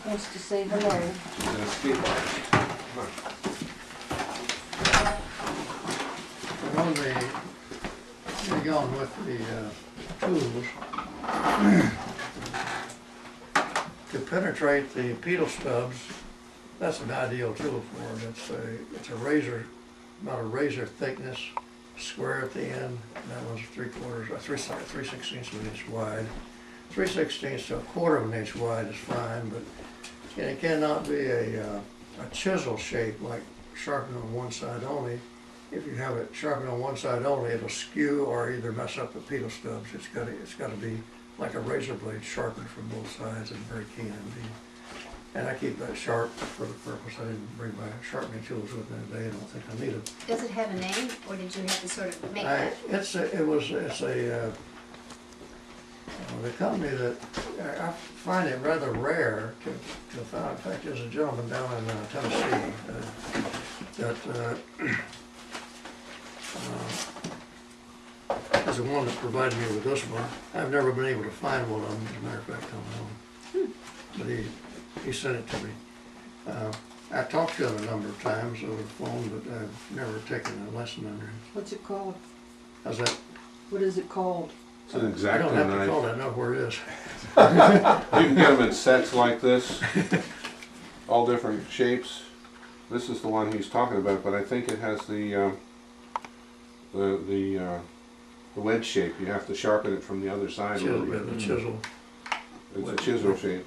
supposed to say hello. On the, getting on with the tools, to penetrate the pedal stubs, that's an ideal tool for it. It's a razor, about a razor thickness, square at the end. That one's 3/16 of an inch wide. 3/16 to 1/4 of an inch wide is fine, but it cannot be a chisel shape, like sharpened on one side only. If you have it sharpened on one side only, it'll skew or either mess up the pedal stubs. It's got to be like a razor blade, sharpened from both sides and very keen indeed. And I keep that sharp for the purpose. I didn't bring my sharpening tools with me today. I don't think I need them. Does it have a name, or did you have to sort of make that? It's a the company that I find it rather rare to find. In fact, there's a gentleman down in Tennessee that is the one that provided me with this one. I've never been able to find one of them, as a matter of fact, on my own. But he sent it to me. I talked to him a number of times over the phone, but I've never taken a lesson under him. What's it called? How's that? What is it called? It's an I X-Acto don't have to knife. call it, I know where it is. You can get them in sets like this, all different shapes. This is the one he's talking about, but I think it has the wedge shape. You have to sharpen it from the other side a little bit. The chisel. It's a chisel shape.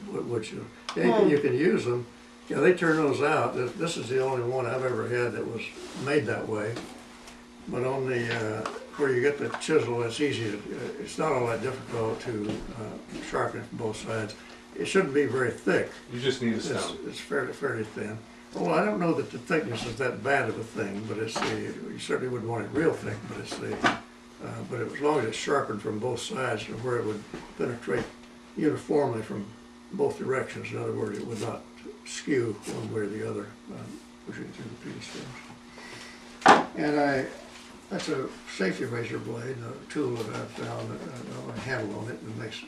Yeah, you can use them. Yeah, they turn those out. This is the only one I've ever had that was made that way. But on the where you get the chisel, it's easy. It's not all that difficult to sharpen it from both sides. It shouldn't be very thick. You just need a stone. It's fairly thin. Well, I don't know that the thickness is that bad of a thing, but you certainly wouldn't want it real thick. But as long as it's sharpened from both sides, to where it would penetrate uniformly from both directions. In other words, it would not skew one way or the other, pushing through the pedal stubs. And that's a safety razor blade, a tool that I've found, a handle on it, and makes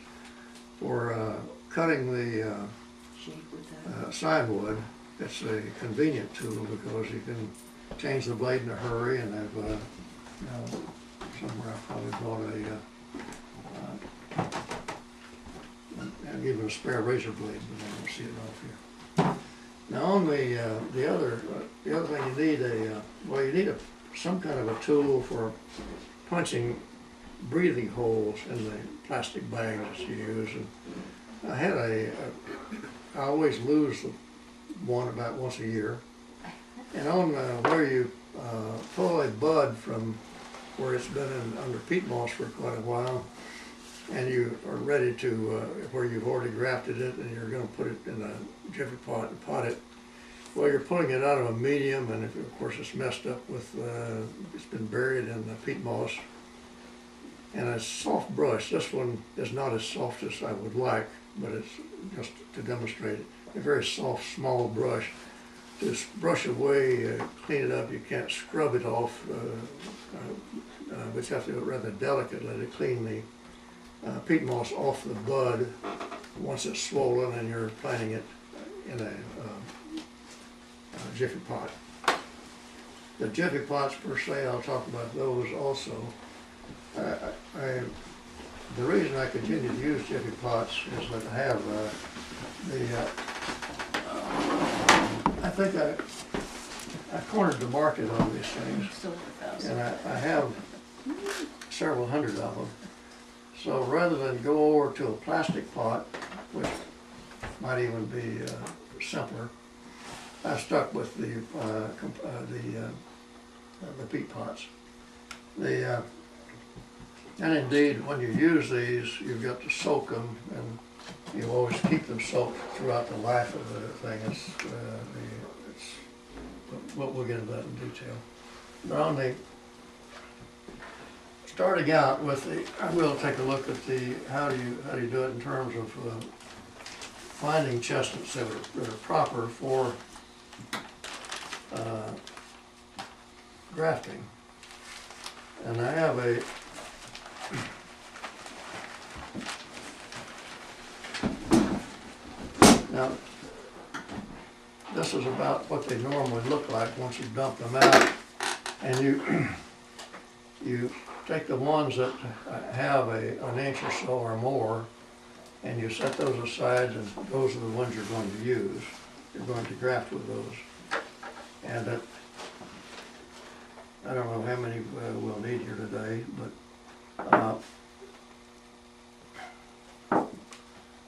for cutting the scion wood. It's a convenient tool because you can change the blade in a hurry, and I've somewhere I probably bought I've given a spare razor blade, but I don't see it off here. Now on the other thing, you need some kind of a tool for punching breathing holes in the plastic bags that you use. And I always lose one about once a year. And on where you pull a bud from where it's been under peat moss for quite a while, and you are ready to, where you've already grafted it and you're going to put it in a jiffy pot and pot it. Well, you're pulling it out of a medium, and of course it's messed up with, it's been buried in the peat moss. And a soft brush, this one is not as soft as I would like, but it's just to demonstrate it. A very soft, small brush. Just brush away, clean it up. You can't scrub it off, but you have to do it rather delicately to clean the peat moss off the bud once it's swollen and you're planting it in a jiffy pot. The jiffy pots per se, I'll talk about those also. The reason I continue to use jiffy pots is that I have I think I cornered the market on these things, and I have several hundred of them. So rather than go over to a plastic pot, which might even be simpler, I stuck with the peat pots. And indeed, when you use these, you've got to soak them, and you always keep them soaked throughout the life of the thing. We'll get into that in detail. But on the starting out with I will take a look at how do you do it in terms of finding chestnuts that are proper for grafting. And I have now this is about what they normally look like once you dump them out. And you take the ones that have an inch or so or more, and you set those aside, and those are the ones you're going to use. You're going to graft with those. And that, I don't know how many we'll need here today, but How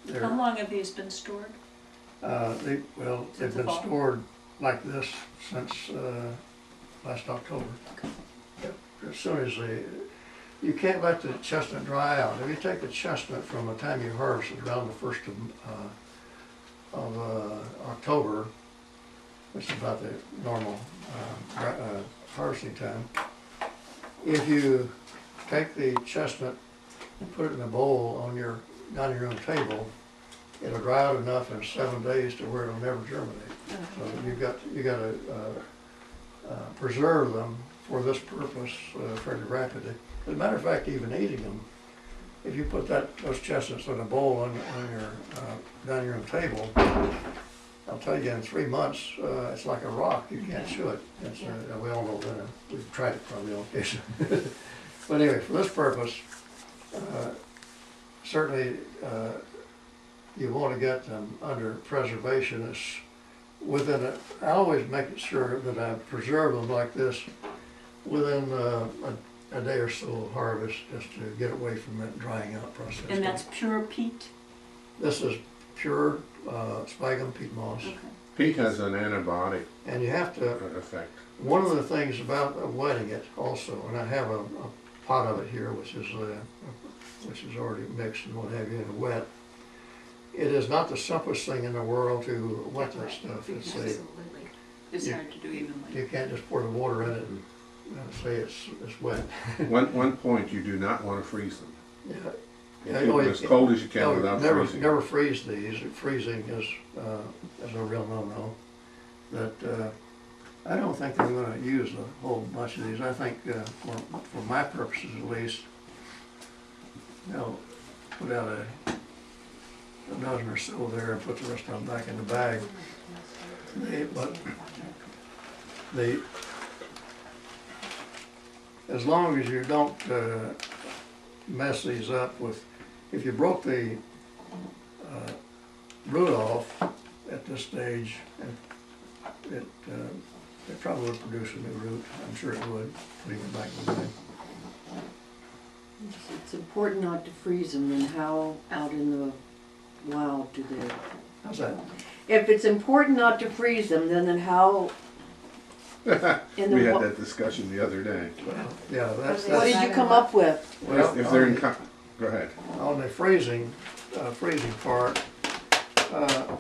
they're, long have these been stored? they've Since the been fall? stored like this since last October. Yep. As soon as you can't let the chestnut dry out. If you take the chestnut from the time you harvest it around the 1st of October, which is about the normal harvesting time, if you take the chestnut and put it in a bowl on your dining room table, it'll dry out enough in 7 days to where it'll never germinate. So you got to preserve them for this purpose fairly rapidly. As a matter of fact, even eating them, if you put those chestnuts in a bowl on your dining room table, I'll tell you, in 3 months, it's like a rock. You can't chew it. It's, we all know that. We've tried it probably on occasion. But anyway, for this purpose, certainly you want to get them under preservation. I always make sure that I preserve them like this within a day or so of harvest, just to get away from that drying out process. And that's pure peat? This is pure sphagnum peat moss. Okay. Peat has an antibiotic And you have to, effect. one of the things about wetting it also, and I have a pot of it here, which is already mixed and what have you, and wet. It is not the simplest thing in the world to wet that stuff. It's Absolutely. It's you- hard to do evenly. you can't just pour the water in it and say it's wet. One point, you do not want to freeze them. Yeah. You Yeah, keep oh, them as cold as you can without freezing. Never freeze these. Freezing is a real no-no. But I don't think I'm going to use a whole bunch of these. I think for my purposes at least, put out a dozen or so there and put the rest of them back in the bag. As long as you don't mess these up with, if you broke the root off at this stage, it probably would produce a new root. I'm sure it would, putting it back in the bag. It's important not to freeze them, and how out in the wild do they? How's that? If it's important not to freeze them, then how in the We had wa- that discussion the other day. Well, yeah, what that's, did you come up with? well, If they're in, go ahead. on the freezing part,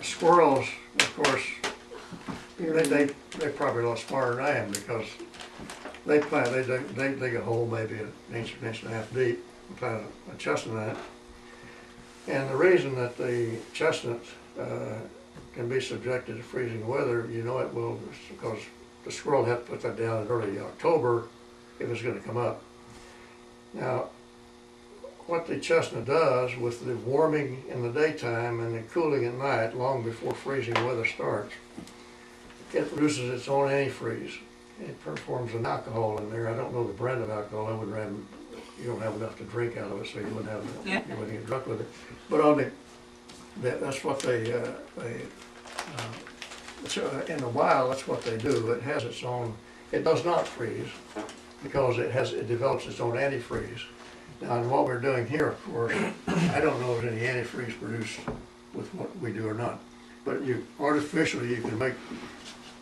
squirrels, of course, they probably a lot smarter than I am, because they dig a hole maybe an inch and a half deep, and plant a chestnut in it. And the reason that the chestnut can be subjected to freezing weather, it will, because the squirrel had to put that down in early October if it's going to come up. Now, what the chestnut does with the warming in the daytime and the cooling at night, long before freezing weather starts, it produces its own antifreeze. It performs an alcohol in there. I don't know the brand of alcohol. I would rather, you don't have enough to drink out of it, so you wouldn't get drunk with it. But that's what in the wild, that's what they do. It has its own. It does not freeze because it develops its own antifreeze. Now, in what we're doing here, of course, I don't know if there's any antifreeze produced with what we do or not. But artificially, you can make.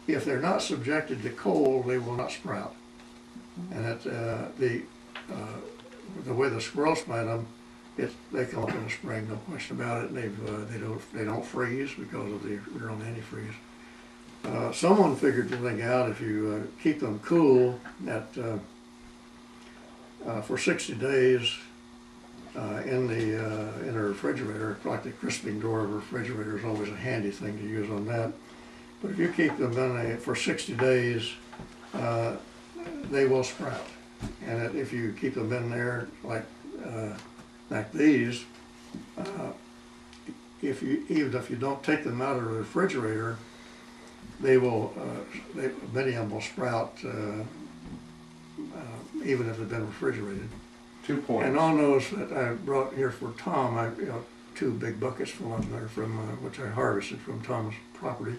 If they're not subjected to cold, they will not sprout. And the way the squirrels plant them, they come up in the spring, no question about it. And they don't freeze because of their own antifreeze. Someone figured the thing out. If you keep them cool for 60 days in a refrigerator, like the crisping door of a refrigerator is always a handy thing to use on that. But if you keep them for 60 days, they will sprout. And if you keep them in there like these, even if you don't take them out of the refrigerator, they will, many of them will sprout, even if they've been refrigerated. 2 points. And on those that I brought here for Tom, I, 2 big buckets full of them there from, which I harvested from Tom's property.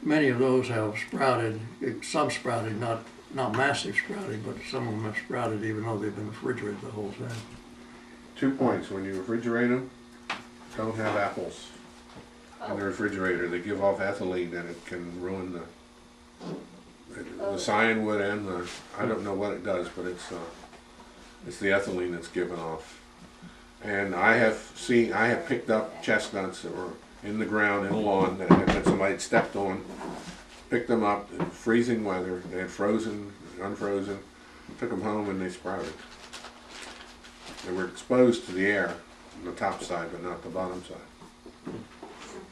Many of those have sprouted, some sprouted, not massive sprouting, but some of them have sprouted even though they've been refrigerated the whole time. 2 points, when you refrigerate them, don't have apples in the refrigerator. They give off ethylene and it can ruin the scion wood and the, I don't know what it does, but it's the ethylene that's given off. And I have picked up chestnuts that were in the ground in a lawn that somebody had stepped on, picked them up in freezing weather. They had frozen, unfrozen, took them home and they sprouted. They were exposed to the air on the top side, but not the bottom side.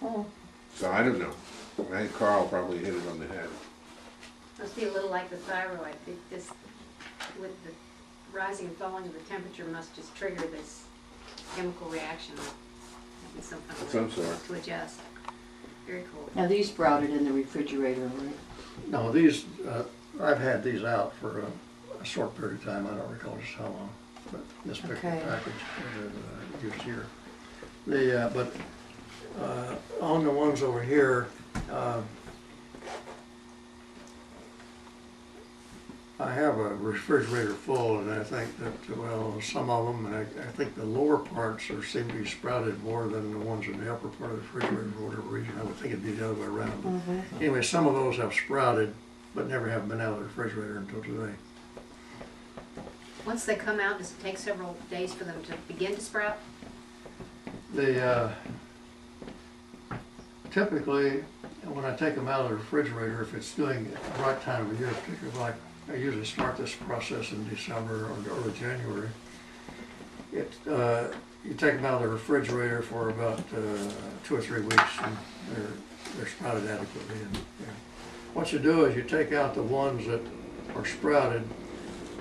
Oh, So I don't know. I think Carl probably hit it on the head. Must be a little like the thyroid. This, with the rising and falling of the temperature, must just trigger this chemical reaction in some kind Of of some way sort. to adjust. Very cool. now these sprouted in the refrigerator, right? No, these, I've had these out for a short period of time, I don't recall just how long, but this big Okay. package used here. But on the ones over here, I have a refrigerator full, and I think that, well, some of them, and I think the lower parts seem to be sprouted more than the ones in the upper part of the refrigerator for whatever reason. I would think it'd be the other way around. But anyway, some of those have sprouted, but never have been out of the refrigerator until today. Once they come out, does it take several days for them to begin to sprout? Typically, when I take them out of the refrigerator, if it's doing the right time of year, particularly like I usually start this process in December or early January. You take them out of the refrigerator for about 2 or 3 weeks, and they're sprouted adequately. And what you do is you take out the ones that are sprouted,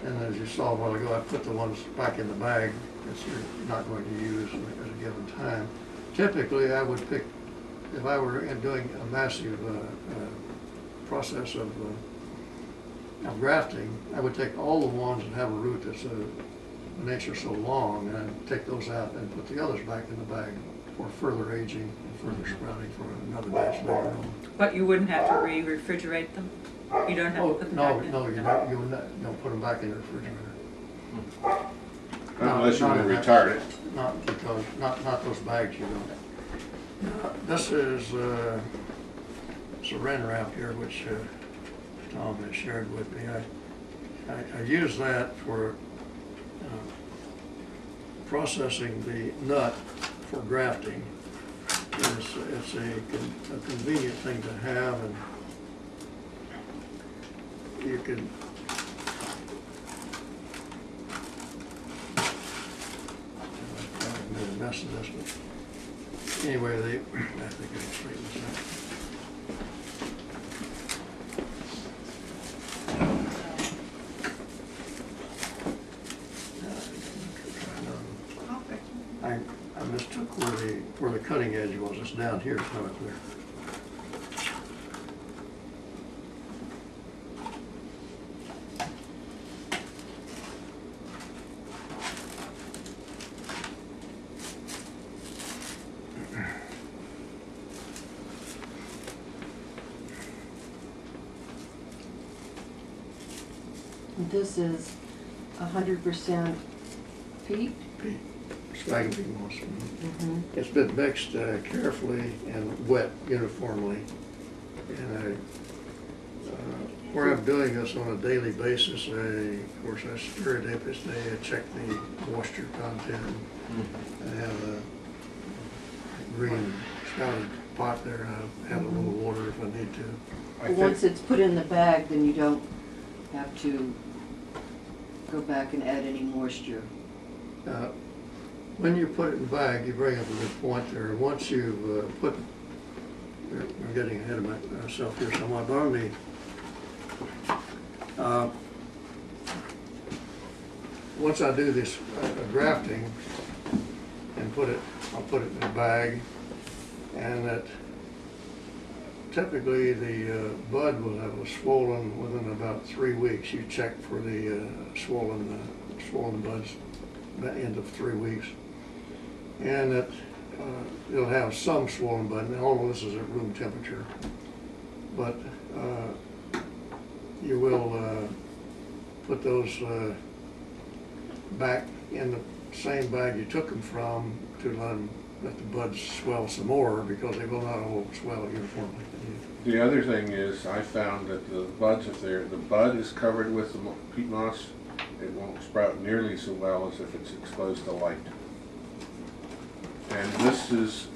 and as you saw a while ago, I put the ones back in the bag that you're not going to use at a given time. Typically, I would pick, if I were doing a massive process of grafting, I would take all the ones that have a root that's an inch or so long, and I'd take those out and put the others back in the bag for further aging and further sprouting for another batch later on. But you wouldn't have to re-refrigerate them? You don't have to Oh, put them no, back in? no, you would not, don't put them back in the refrigerator. Unless you Not want in to that- retard it. Not because, not those bags you don't. This is saran wrap here, which Tom has shared with me. I use that for processing the nut for grafting. It's a convenient thing to have, and you can made a mess of this, but anyway, I think I can straighten this out. I mistook where the cutting edge was. It's down here, it's not up there. This is 100% peat? Peat, sphagnum peat moss. Mm-hmm. It's been mixed carefully and wet uniformly. And where I'm doing this on a daily basis, of course, I stir it every day. I check the moisture content. I have a green spouted pot there. I have a little water if I need to. Once it's put in the bag, then you don't have to go back and add any moisture. When you put it in the bag, you bring up a good point there. Once you've I'm getting ahead of myself here somewhat, but once I do this grafting and I'll put it in a bag, and at typically the bud will have a swollen within about 3 weeks. You check for the swollen buds at the end of 3 weeks. And it'll have some swollen bud, and all of this is at room temperature. But you will put those back in the same bag you took them from to let the buds swell some more, because they will not all swell uniformly. The other thing is, I found that the buds, if the bud is covered with the peat moss, it won't sprout nearly so well as if it's exposed to light. And this is,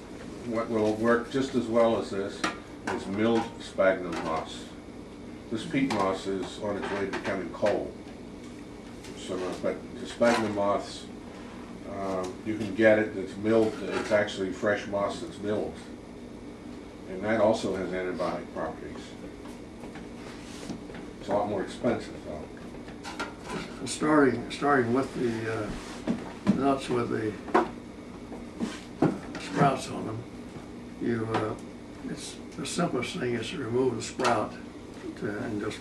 what will work just as well as this, is milled sphagnum moss. This peat moss is on its way to becoming coal. So, but the sphagnum moss, you can get it, it's milled, it's actually fresh moss that's milled. And that also has antibiotic properties. It's a lot more expensive though. Starting with the nuts with the sprouts on them, it's the simplest thing is to remove the sprout and just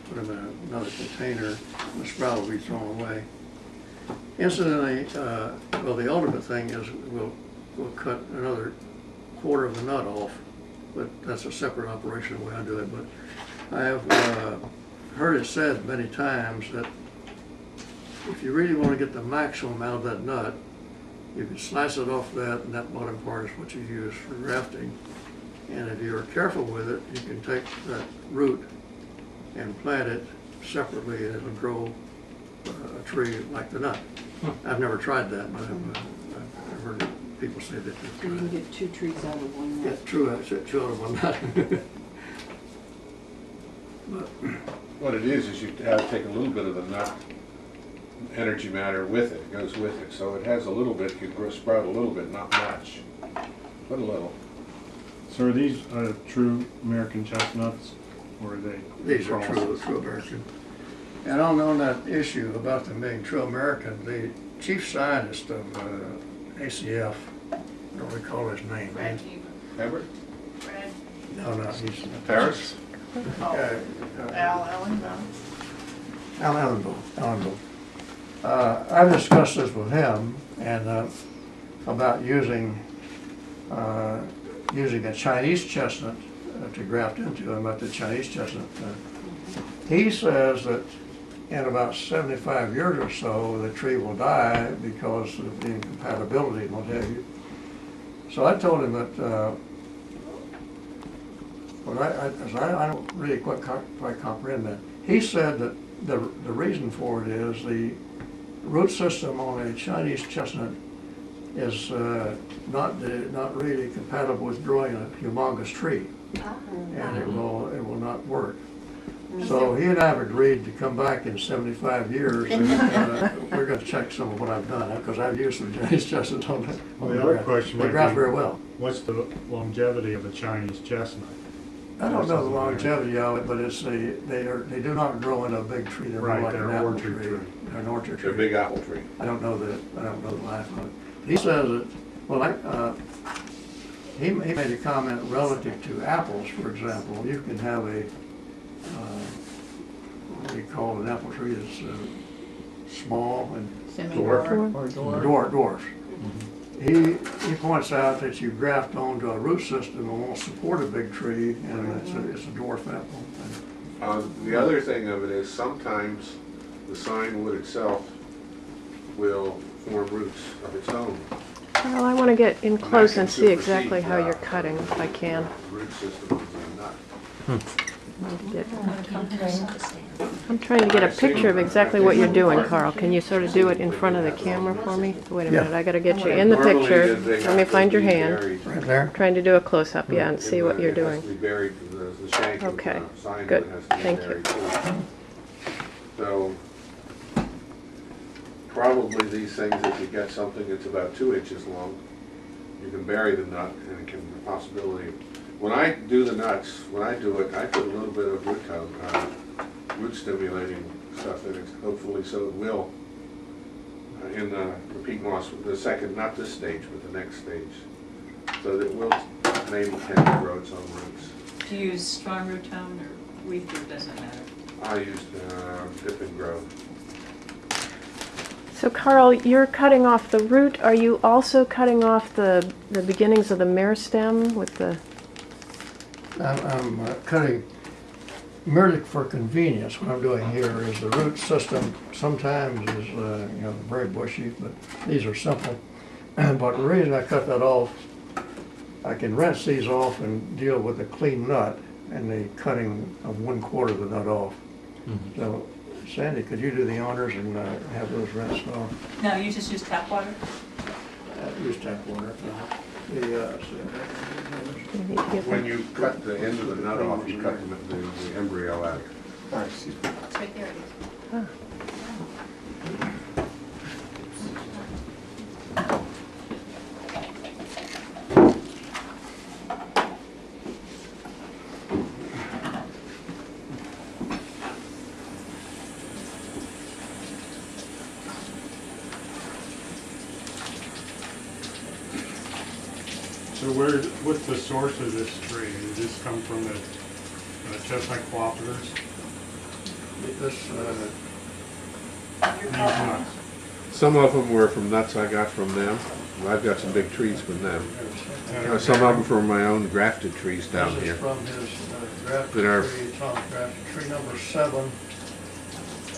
put them in another container, and the sprout will be thrown away. Incidentally, well, the ultimate thing is we'll cut another quarter of the nut off, but that's a separate operation the way I do it. But I have heard it said many times that if you really want to get the maximum out of that nut, you can slice it off that, and that bottom part is what you use for grafting. And if you're careful with it, you can take that root and plant it separately, and it'll grow a tree like the nut. I've never tried that, but I've heard people say that. So you can get 2 trees out of one nut. Yeah, two out of one nut. But What it is you have to take a little bit of the nut energy matter with it, it goes with it. So it has a little bit, it can sprout a little bit, not much, but a little. So are these true American chestnuts, or are they? these are true American. And on that issue about them being true American, the chief scientist of ACF, I don't recall his name. Red. Ever? Red. No, he's Paris? Al Ellenbaum. Alan Ellenbaum. I've discussed this with him and about using a Chinese chestnut to graft into him, but the Chinese chestnut. He says that in about 75 years or so, the tree will die because of the incompatibility and what have you. So I told him that, I don't really quite comprehend that. He said that the reason for it is the root system on a Chinese chestnut is not really compatible with growing a humongous tree, and it will not work. So he and I have agreed to come back in 75 years, and we're going to check some of what I've done, because I've used some Chinese chestnuts on that. Well, the other question They might graft be, very well. what's the longevity of the Chinese chestnut? I don't know the longevity of it, but they do not grow in a big tree. They're more Right, like they're an an apple orchard tree. tree. They're an orchard They're a tree. big apple tree. I don't know the life of it. He says that, well, he made a comment relative to apples, for example. You can have a, what do you call an apple tree that's small and dwarf. He points out that you graft onto a root system and won't support a big tree, and it's a dwarf apple. The other thing of it is sometimes the scion wood itself will form roots of its own. Well, I want to get in close and see supersede, exactly how you're cutting, if I can. Root system of the nut. I'm trying to get a picture of exactly what you're doing, Carl. Can you sort of do it in front of the camera for me? Wait a minute, I gotta get you in the Normally, picture. they Let have me to find your be hand. buried Right there. Trying to do a close-up, yeah, and see what you're It has doing. to be buried, the shank of Okay, the scion good. wood has to be Thank you. buried too. So, probably these things, if you get something that's about 2 inches long, you can bury the nut, and it can be a possibility. When I do the nuts, when I do it, I put a little bit of root stimulating stuff in it, hopefully, so it will, in the peat moss, the second, not this stage, but the next stage, so that it will maybe tend to grow its own roots. Do you use strong root tone or weed or doesn't matter? I used dip and grow. So Carl, you're cutting off the root. Are you also cutting off the beginnings of the meristem with the? I'm cutting merely for convenience. What I'm doing here is the root system sometimes is very bushy, but these are simple. But the reason I cut that off, I can rinse these off and deal with a clean nut and the cutting of 1/4 of the nut off. Mhm. So Sandy, could you do the honors and have those rinsed off? No, you just use tap water? Use tap water. When you cut the end of the nut off, you cut the embryo out. It's right there, it is. So what's the source of this tree? Did this come from the chestnut cooperatives? This, These nuts? Some of them were from nuts I got from them. I've got some big trees from them. Some of them from my own grafted trees down this here. is from his grafted That are- tree, Tom's grafted tree number 7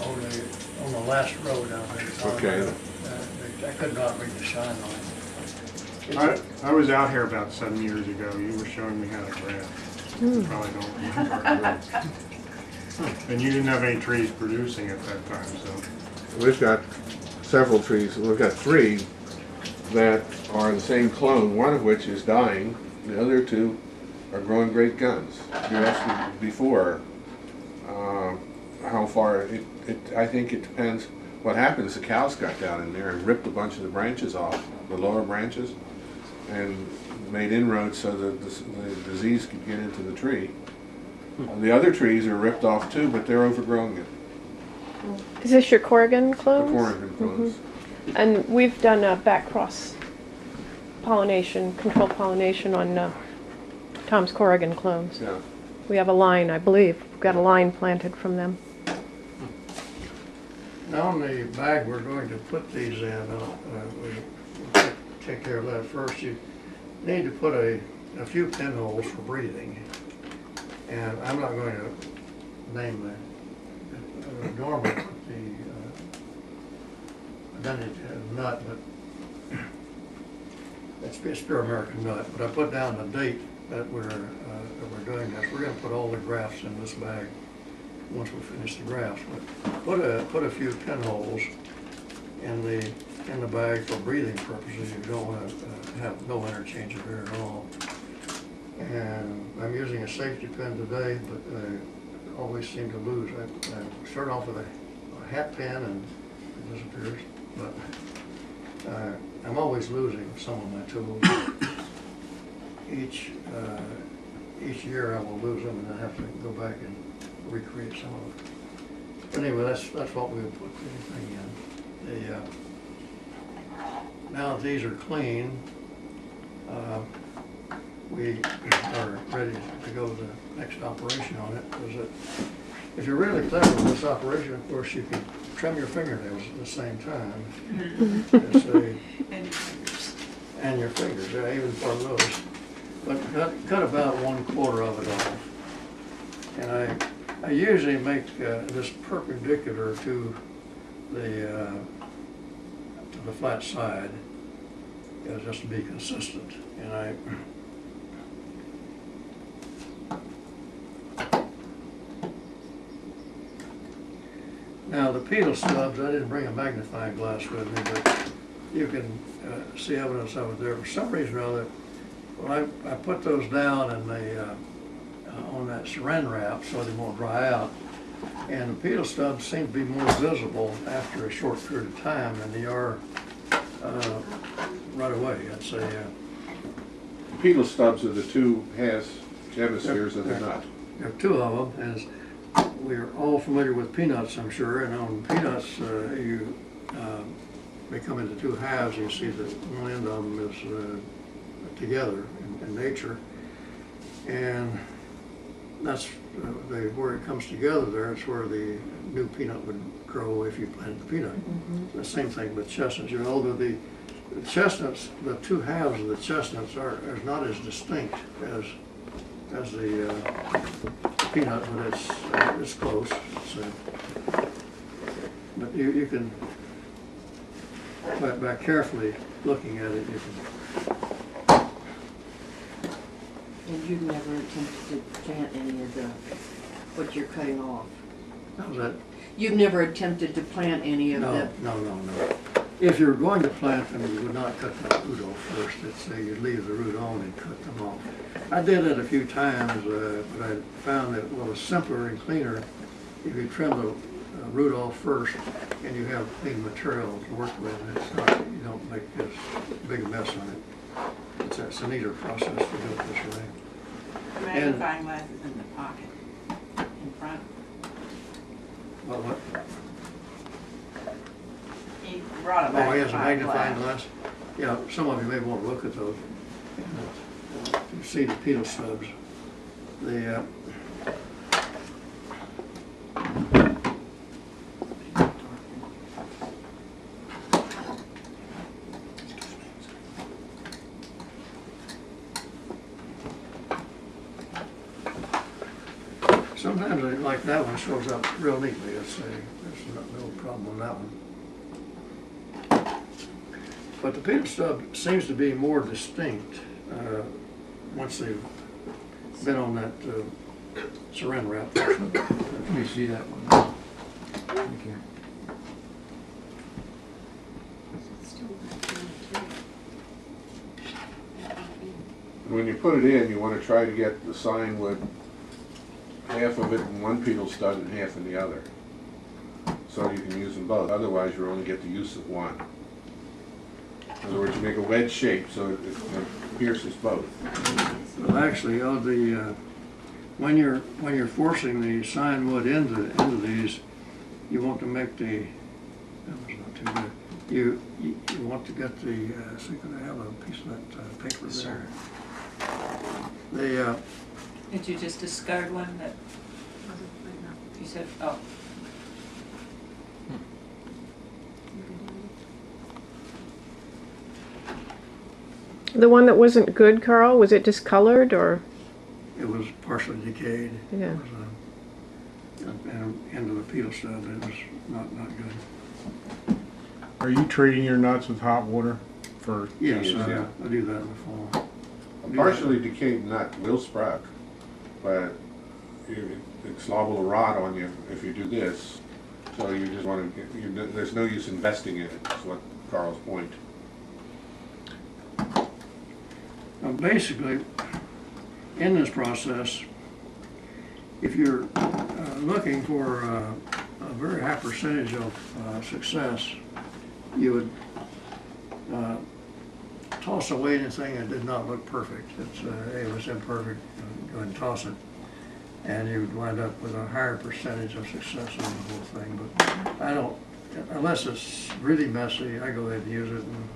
on the last row down there. Okay. I could not read the sign on it. I was out here about 7 years ago. You were showing me how to graft. You probably don't remember. And you didn't have any trees producing at that time, so. We've got several trees. We've got 3 that are the same clone, one of which is dying. The other 2 are growing great guns. You asked me before how far. I think it depends. What happens, the cows got down in there and ripped a bunch of the branches off, the lower branches, and made inroads so that the disease could get into the tree. The other trees are ripped off too, but they're overgrowing it. Is this your Corrigan The clones? Corrigan clones. And we've done back cross pollination, controlled pollination on Tom's Corrigan clones. Yeah. We have a line, I believe. We've got a line planted from them. Now on the bag we're going to put these in, we'll take care of that first. You need to put a few pinholes for breathing. And I'm not going to name the normal, the nut, but it's pure American nut. But I put down the date that we're doing this. We're going to put all the grafts in this bag once we finish the grafts. But put a few pinholes in the bag for breathing purposes. You don't want to have no interchange of air at all. And I'm using a safety pin today, but I always seem to lose. I start off with a hat pin and it disappears, but I'm always losing some of my tools. Each year I will lose them and I have to go back and recreate some of them. But anyway, that's what we would put anything in. Now that these are clean, we are ready to go to the next operation on it. Because if you're really clever with this operation, of course, you can trim your fingernails at the same time. And your fingers, yeah, even for those. But cut about 1/4 of it off. And I usually make this perpendicular to the flat side, just to be consistent. And now the peel stubs, I didn't bring a magnifying glass with me, but you can see evidence of it there. For some reason or other, well, I put those down in on that saran wrap so they won't dry out. And the peel stubs seem to be more visible after a short period of time than they are right away. I'd say. Pedal stubs are the 2 hemispheres of the nut. There are 2 of them, as we're all familiar with peanuts, I'm sure. And on peanuts, they come into 2 halves. You see that one end of them is together in nature. And that's where it comes together there. It's where the new peanut would grow if you planted the peanut. The same thing with chestnuts. You know, the chestnuts, the two halves of the chestnuts are not as distinct as the peanut, but it's close. So, but you can, by carefully looking at it, you can. And you've never attempted to plant any of the, what you're cutting off? How's that? You've never attempted to plant any of the? No. If you're going to plant them, you would not cut the root off first. It's you'd leave the root on and cut them off. I did it a few times, but I found that it's simpler and cleaner if you trim the root off first and you have clean material to work with. It's not, you don't make this big a mess on it. It's a neater process to do it this way. Magnifying glass is in the pocket, in front. What? He brought a Oh, he has a magnifying magnifying glass. glass? Yeah, some of you may want to look at those. You see the pedal stubs. The, sometimes like that one shows up real neatly. There's no problem on that one. But the pedal stub seems to be more distinct once they've been on that saran wrap. Let me see that one. Thank you. When you put it in, you want to try to get the scion wood, half of it in one pedal stud and half in the other, so you can use them both. Otherwise, you only get the use of one. In other words, you make a wedge shape so it pierces both. Well, actually, when you're forcing the scion wood into these, you want to make the, that was not too good. You want to get the, so you can have a piece of that paper there. The Did you just discard one that you said, oh, The one that wasn't good, Carl, was it discolored or? it was partially decayed. Yeah. It was and end of the pedal stub. It was not good. Are you treating your nuts with hot water for? Yes, Yeah. I do that in the fall. A partially decayed nut will sprout, but it's liable to rot on you if you do this. So you just want to, there's no use investing in it, is what Carl's point. Now, basically, in this process, if you're looking for a very high percentage of success, you would toss away anything that did not look perfect. It was imperfect, go ahead and toss it. And you would wind up with a higher percentage of success on the whole thing. But I don't, unless it's really messy, I go ahead and use it, and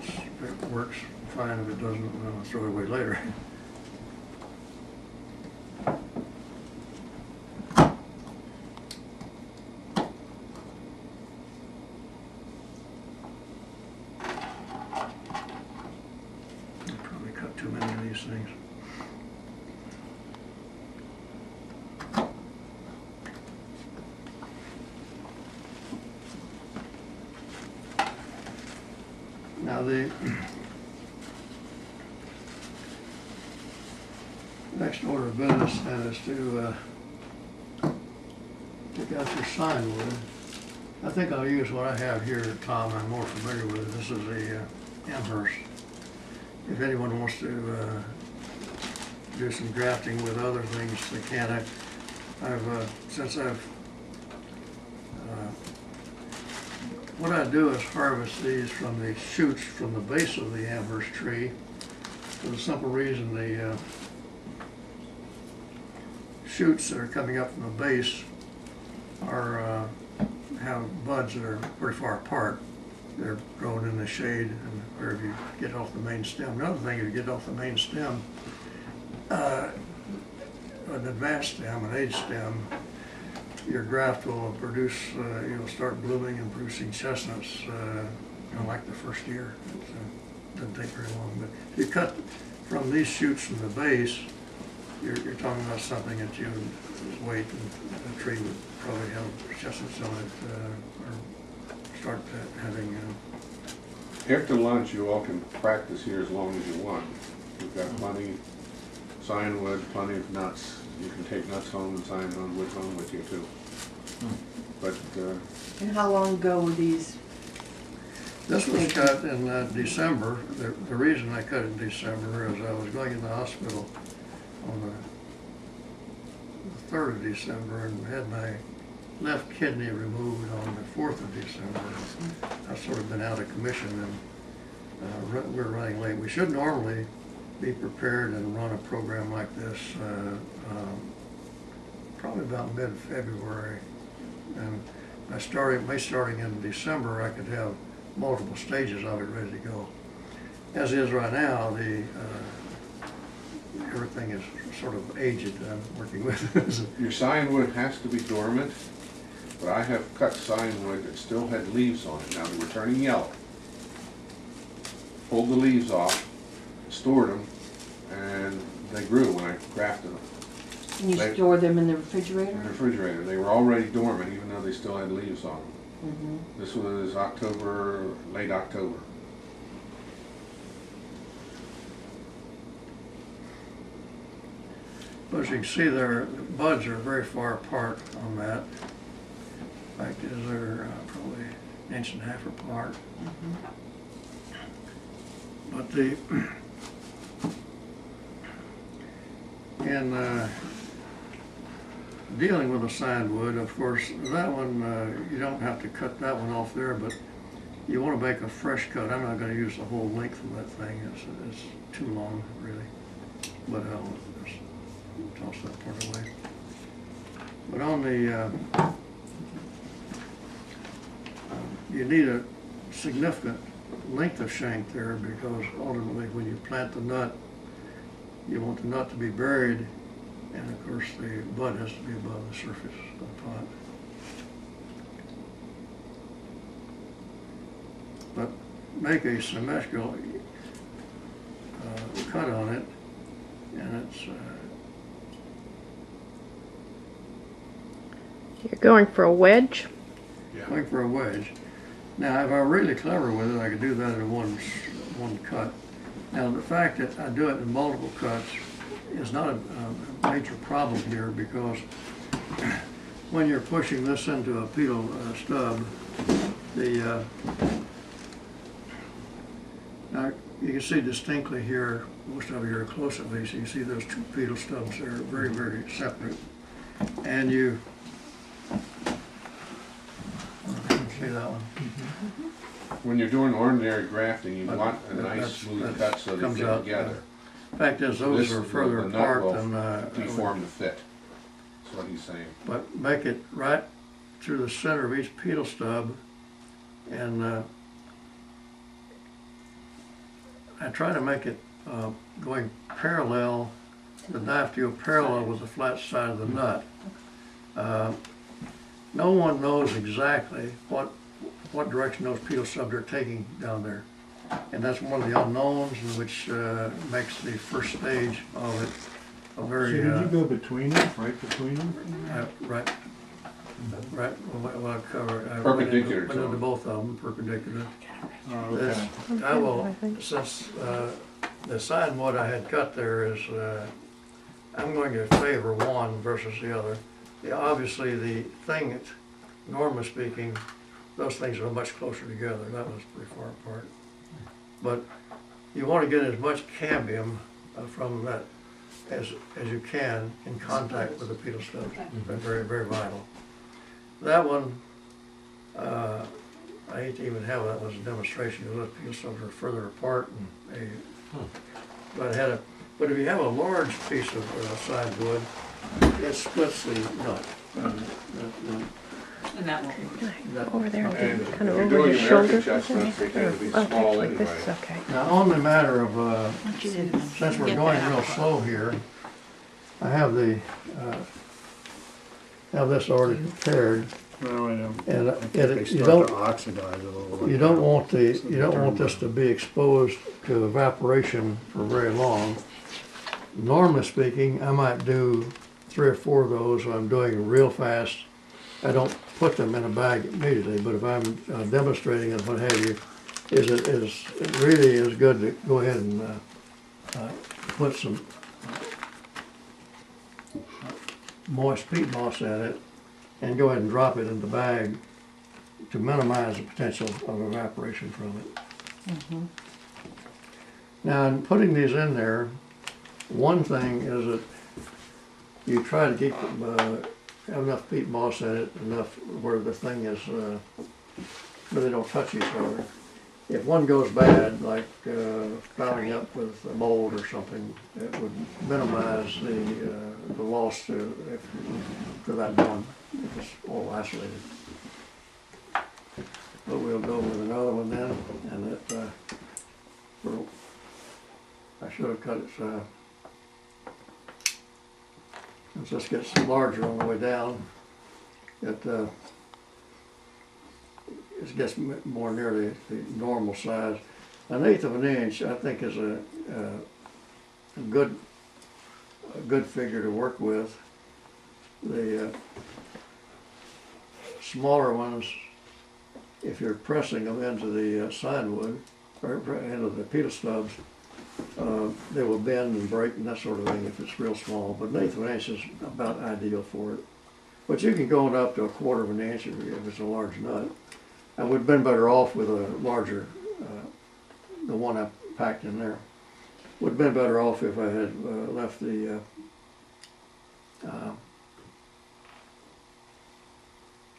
if it works, fine. If it doesn't, I'll throw it away later. I probably cut too many of these things. Now the next order of business then is to pick out your scion wood. I think I'll use what I have here, Tom. I'm more familiar with it. This is the Amherst. If anyone wants to do some grafting with other things, they can. What I do is harvest these from the shoots from the base of the Amherst tree, for the simple reason the shoots that are coming up from the base have buds that are pretty far apart. They're growing in the shade, and or if you get off the main stem. Another thing, if you get off the main stem, an advanced stem, an age stem, your graft will produce, you'll start blooming and producing chestnuts, like the first year. It doesn't take very long. But if you cut from these shoots from the base, you're talking about something that you would wait, and the tree would probably have chestnuts on it, or start having. After lunch, you all can practice here as long as you want. We've got plenty scion wood, plenty of nuts. You can take nuts home and scion wood home with you too. But And how long ago were these? This was cut in December. The reason I cut it in December is I was going in the hospital on the 3rd of December and had my left kidney removed on the 4th of December. I've sort of been out of commission, and we're running late. We should normally be prepared and run a program like this probably about mid-February. And starting in December, I could have multiple stages of it ready to go. As is right now, everything is sort of aged I'm working with. your scion wood has to be dormant, but I have cut scion wood that still had leaves on it. Now they were turning yellow. Pulled the leaves off, stored them, and they grew when I grafted them. Can you They- store them in the refrigerator? In the refrigerator. They were already dormant, even though they still had leaves on them. Mm-hmm. This was October, late October. But as you can see, their buds are very far apart on that. In fact, they're probably an inch and a half apart. But in dealing with a scion wood, of course, that one, you don't have to cut that one off there, but you want to make a fresh cut. I'm not going to use the whole length of that thing. It's too long, really. But I'll just toss that part away. But on the, you need a significant length of shank there, because ultimately when you plant the nut, you want the nut to be buried, and of course the bud has to be above the surface of the pot. But make a symmetrical cut on it, and it's You're going for a wedge? going for a wedge. Now, if I were really clever with it, I could do that in one cut. Now, the fact that I do it in multiple cuts is not a major problem here, because when you're pushing this into a pedal stub, now you can see distinctly here, most of you are close at least, you can see those two pedal stubs there, very, very separate. And you see that one? When you're doing ordinary grafting, you But want a nice that's- smooth that cut so they comes fit out, together. Fact is, those This are is further the nut apart will than deform the fit. That's what he's saying. but make it right through the center of each pedal stub, and I try to make it going parallel, the knife deal parallel with the flat side of the nut. No one knows exactly what direction those pedal stubs are taking down there. And that's one of the unknowns, which makes the first stage of it a very... So did you go between them, right between them? Right, well, I cover, I Perpendicular went to into them. both of them, perpendicular. Oh, This, okay. I will, I think. since the side wood I had cut there is, I'm going to favor one versus the other. Obviously, the thing, that, normally speaking, those things are much closer together. That was pretty far apart. But you want to get as much cambium from that as you can in contact with the pedal stubs. They're very, very vital. That one, I hate to even have that as a demonstration, because those pedal stubs are further apart. And but if you have a large piece of side wood, it splits the nut. And that won't. That- Over there, And kind if of you're over doing his American shoulder. chestnuts, they tend to be Okay, small like this, anyway. okay. Now, on the matter of, since we're going real slow here, I have have this already prepared, No, I don't. and I think they you start don't to oxidize a little. like you don't that. want the So you don't want turn this to be exposed to evaporation for very long. Normally speaking, I might do 3 or 4 of those when I'm doing real fast. I don't put them in a bag immediately, but if I'm demonstrating and what have you, it really is good to go ahead and put some moist peat moss in it and go ahead and drop it in the bag to minimize the potential of evaporation from it. Now, in putting these in there, one thing is that you try to keep have enough peat moss in it, enough where the thing is where they don't touch each other. If one goes bad, like fouling up with a mold or something, it would minimize the loss to that one if it's all isolated. But we'll go with another one then, and I should have cut it since this gets larger on the way down. It gets more near the normal size. 1/8 of an inch, I think, is a good figure to work with. The smaller ones, if you're pressing them into the scion wood or into the petal stubs, they will bend and break and that sort of thing if it's real small. But 1/8 of an inch is about ideal for it. But you can go up to 1/4 of an inch if it's a large nut. I would have been better off with a larger, the one I packed in there. Would have been better off if I had left the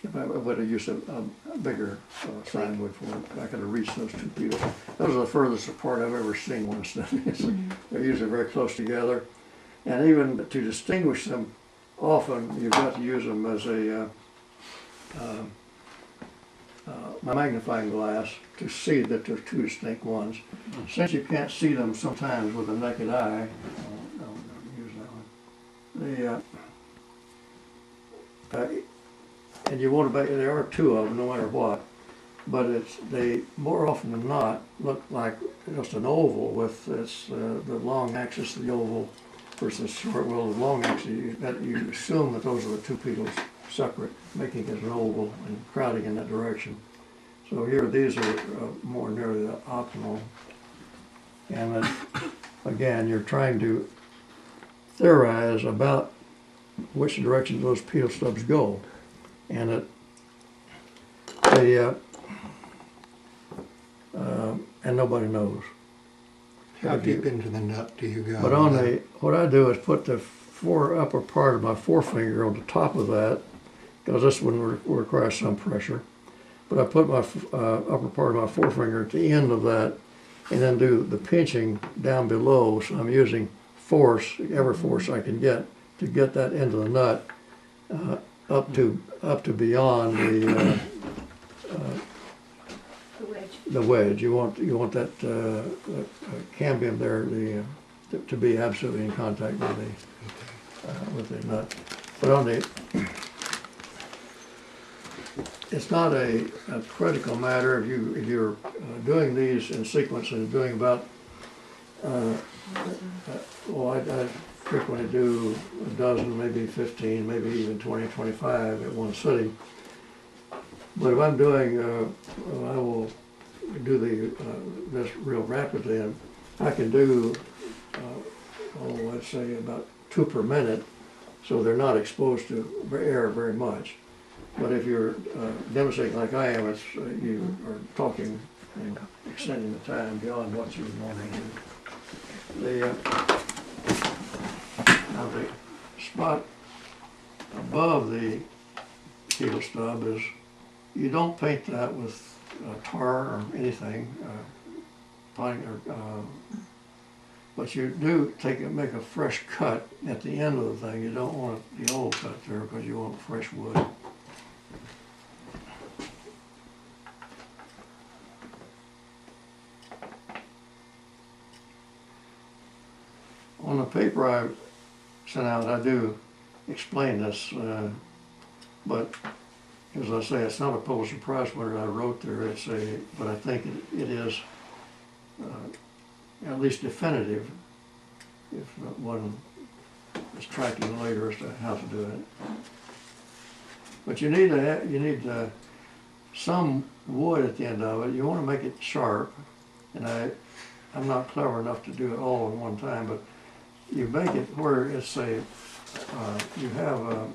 if I would have used a bigger scion wood for it. I could have reached those 2 petals. Those are the furthest apart I've ever seen one done. They're usually very close together. And even to distinguish them, often you've got to use them as a magnifying glass to see that they're 2 distinct ones. Since you can't see them sometimes with the naked eye, I'll use that one. And you want to make, there are 2 of them no matter what, but they more often than not look like just an oval with the long axis of the oval versus short. Well, the long axis, you assume that those are the 2 petals separate, making it an oval and crowding in that direction. So here, these are more nearly optimal. And then, again, you're trying to theorize about which direction those petal stubs go. And and nobody knows. How deep into the nut do you go? But what I do is put the upper part of my forefinger on the top of that, because this one requires some pressure. But I put my upper part of my forefinger at the end of that, and then do the pinching down below. So I'm using force, every force I can get to get that into the nut, up to beyond the wedge. You want that cambium there to be absolutely in contact with the nut. But on it's not a critical matter if you're doing these in sequence and doing about I frequently do a dozen, maybe 15, maybe even 20, 25 at one sitting. But if I'm doing, I will do this real rapidly, and I can do, let's say about 2 per minute, so they're not exposed to air very much. But if you're demonstrating like I am, you are talking and extending the time beyond what you would normally do. Now the spot above the petal stub is, you don't paint that with tar or anything, but you do make a fresh cut at the end of the thing. You don't want the old cut there because you want fresh wood. On the paper I sent out, I do explain this, but as I say, it's not a Pulitzer Prize winner I wrote there, but I think it is at least definitive, if one is tracking later as to how to do it. But you need some wood at the end of it. You want to make it sharp, and I'm not clever enough to do it all at one time, but you make it where it's you have a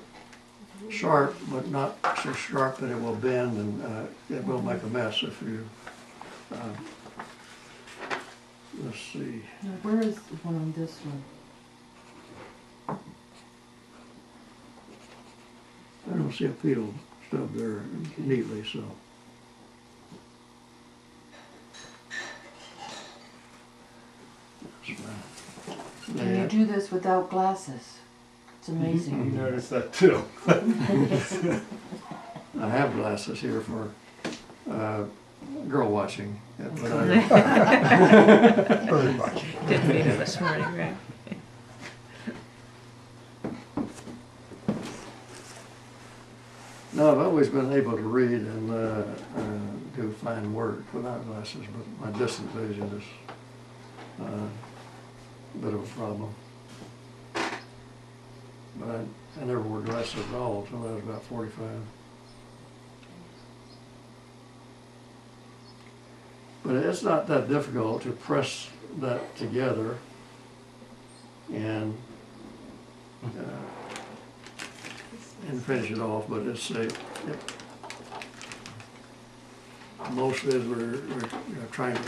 sharp, but not so sharp that it will bend, and it will make a mess if you, let's see. Now, where is the one on this one? I don't see a pedal stub there neatly, so. That's fine. Can you do this without glasses? It's amazing. You noticed that too. I have glasses here for girl watching. But Bird watching. Didn't meet him this morning, right? No, I've always been able to read and do fine work without glasses, but my distant vision is a bit of a problem. But I never wore glasses at all until I was about 45. But it's not that difficult to press that together and finish it off, but most of it we're trying to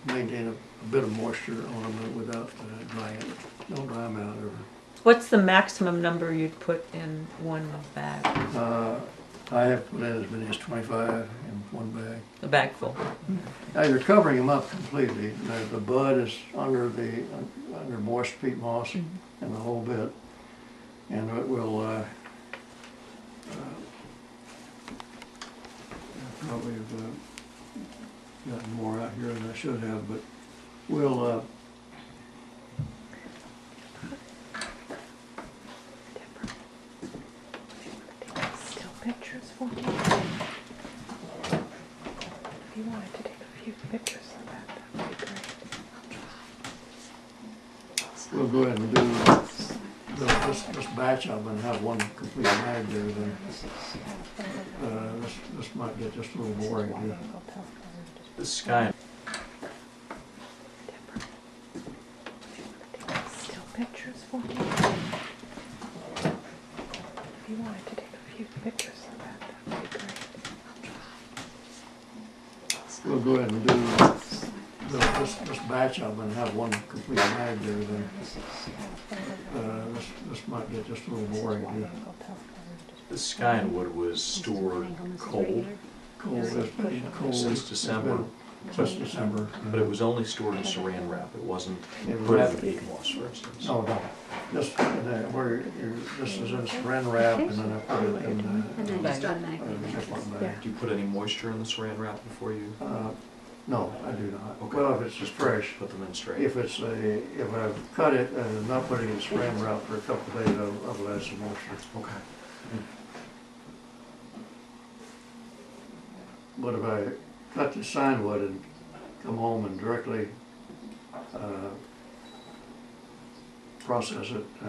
maintain a bit of moisture on them without drying it. Don't dry them out ever. What's the maximum number you'd put in one bag? I have put in as many as 25 in one bag. A bag full? Now you're covering them up completely. The bud is under moist peat moss and the whole bit, and it will probably have gotten more out here than I should have, but we'll Still pictures for me. If you wanted to take a few pictures of that, that would be great. we'll go ahead and do this batch of them and have one complete bag there. Then this might get just a little boring here. The sky. Still pictures for me. If you wanted to take a few pictures of that, that would be great. We'll go ahead and do this batch of them and have one complete bag there. Then this might get just a little boring here. The sky and wood was stored cold It's been cold since December, since December. but it was only stored in saran wrap. It wasn't It was put in wrapped- the peat moss, for instance. Oh, no. This is in saran wrap, and then I put it in And then just automatically. Ziploc bag. Do you put any moisture in the saran wrap before you No, I do not. Okay. Well, if it's just fresh. put them in straight? If I've cut it and not putting it in saran wrap for a couple of days, I'll add some moisture. Okay. But if I cut the sign wood and come home and directly process it, I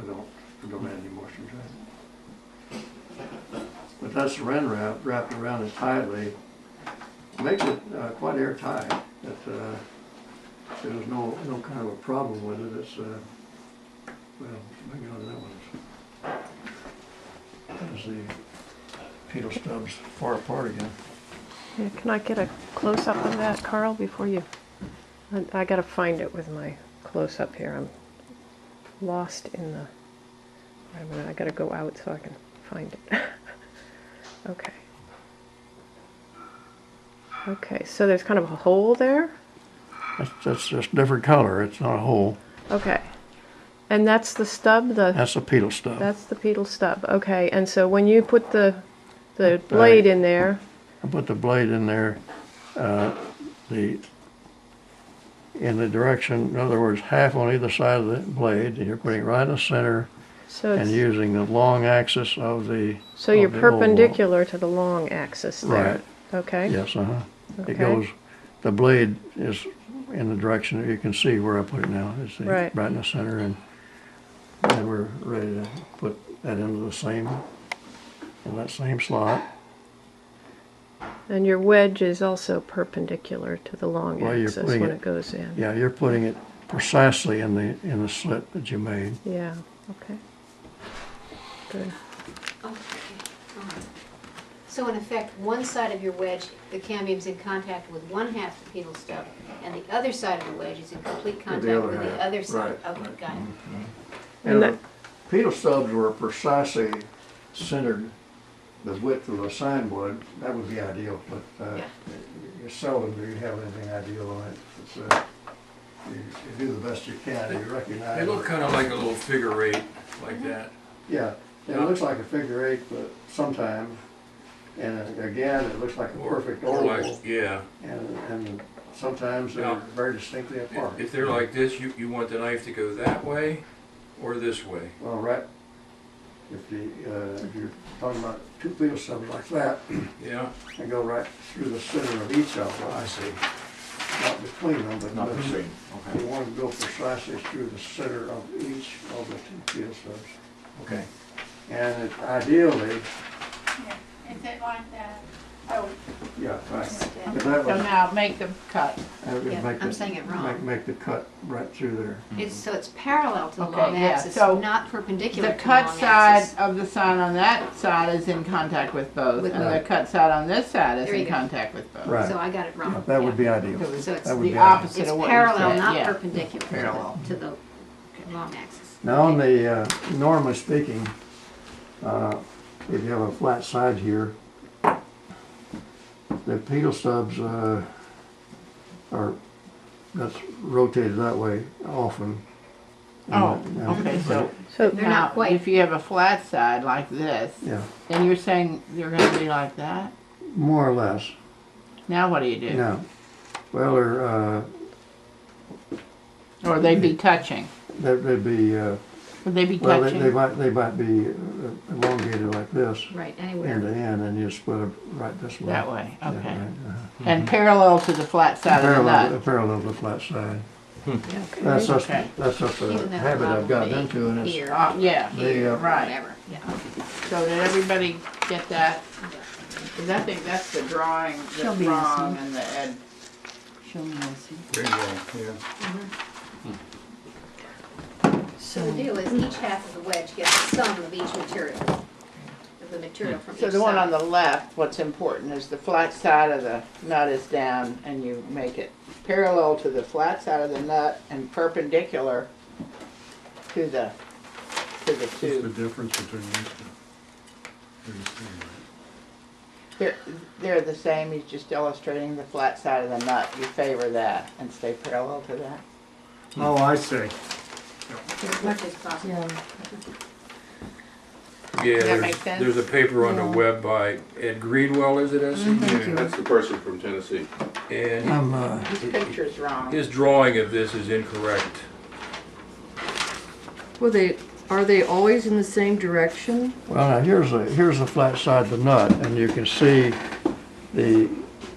don't add any moisture to it. But that saran wrap wrapped around it tightly makes it quite airtight. There's no kind of a problem with it. It's well, maybe on that one. As the pedal stubs far apart again. Yeah, can I get a close-up of that, Carl, before you... I gotta find it with my close-up here. I'm lost in the... Wait a minute, I gotta go out so I can find it. Okay. Okay, so there's kind of a hole there? That's just different color. It's not a hole. Okay. And that's the stub? That's a pedal stub. That's the pedal stub. Okay, and so when you put the blade in there... I put the blade in there. in the direction, in other words, half on either side of the blade, and you're putting it right in the center So and it's, using the long axis of the. so you're of the oval. perpendicular to the long axis there. Right. Okay. Yes, Okay. It goes, the blade is in the direction that you can see where I put it now. It's Right. right in the center, and we're ready to put that into the same, in that same slot. And your wedge is also perpendicular to the long Well, you're axis putting when it- it goes in. Yeah, you're putting it precisely in the slit that you made. Yeah, okay. Good. Okay, all right. So in effect, one side of your wedge, the cambium's in contact with one half the pedal stub, and the other side of the wedge is in complete contact other with the half. other side. Right, Okay, right. got it. And And the pedal stubs were precisely centered the width of the sign would. That would be ideal, but Yeah. you seldom do you have anything ideal on it. It's, you do the best you can. You recognize. They look kind of like a little figure eight, like that. Yeah, it looks like a figure eight, but sometimes, and again, it looks like a perfect Or oval. like, yeah. And sometimes they're Yeah. very distinctly apart. If they're like this, you want the knife to go that way or this way. Well, right, if you're talking about two pedal stubs like that, Yeah, and go right through the center of each of them, I see. not between them, but Not you between, okay. want to go precisely through the center of each of the two pedal stubs. Okay. And ideally, Is it like that? Oh, yeah, right. Yeah. But that so was, now make them cut. that would Yeah, make I'm the- saying it wrong. Make the cut right through there. So it's parallel to the Okay, long yeah, axis, so not perpendicular The to the cut long side axis. of the sign on that side is in contact with both, With and both. the cut side on this side is There you in go. contact with both. Right. So I got it Yeah, wrong. that would Yeah. be ideal. So it's So it's That would be the ideal. opposite It's of what parallel, you said, not yeah. perpendicular Parallel. to the long axis. Now, on the, normally speaking, if you have a flat side here, the pedal stubs that's rotated that way often. Oh, And, okay, so So, They're not now, quite- if you have a flat side like this, Yeah, then you're saying they're gonna be like that? more or less. Now what do you do? Now, well, Or they'd be touching? they'd be, Would they be well, touching? they might be elongated like this, Right, end anywhere. to end, and you split it right this way. That way, Yeah, okay. right, And parallel to the flat side of the nut? Parallel to the flat side. okay. That's just, Okay. that's just a Even though habit the I've gotten level into, and it's, Here, Yeah, here, right. whatever, yeah. So did everybody get that? 'Cause I think that's the drawing Show that's me, wrong Nancy. and the ed. Show me, Nancy. There you go, yeah. So the deal is each half of the wedge gets the sum of each material, of the material from each So side. the one on the left, what's important is the flat side of the nut is down and you make it parallel to the flat side of the nut and perpendicular to the What's the tube. difference between these two? Pretty soon, They're the same, he's just illustrating the flat side of the nut. You favor that and stay parallel to that. right? Oh, I see. As much as possible. Yeah, Does that there's, make sense? there's a paper on the web by Ed Greenwell, is it, S.C.? Yeah, that's the person from Tennessee. And I'm, His picture's wrong. his drawing of this is incorrect. Well, are they always in the same direction? well, now, here's the flat side of the nut, and you can see the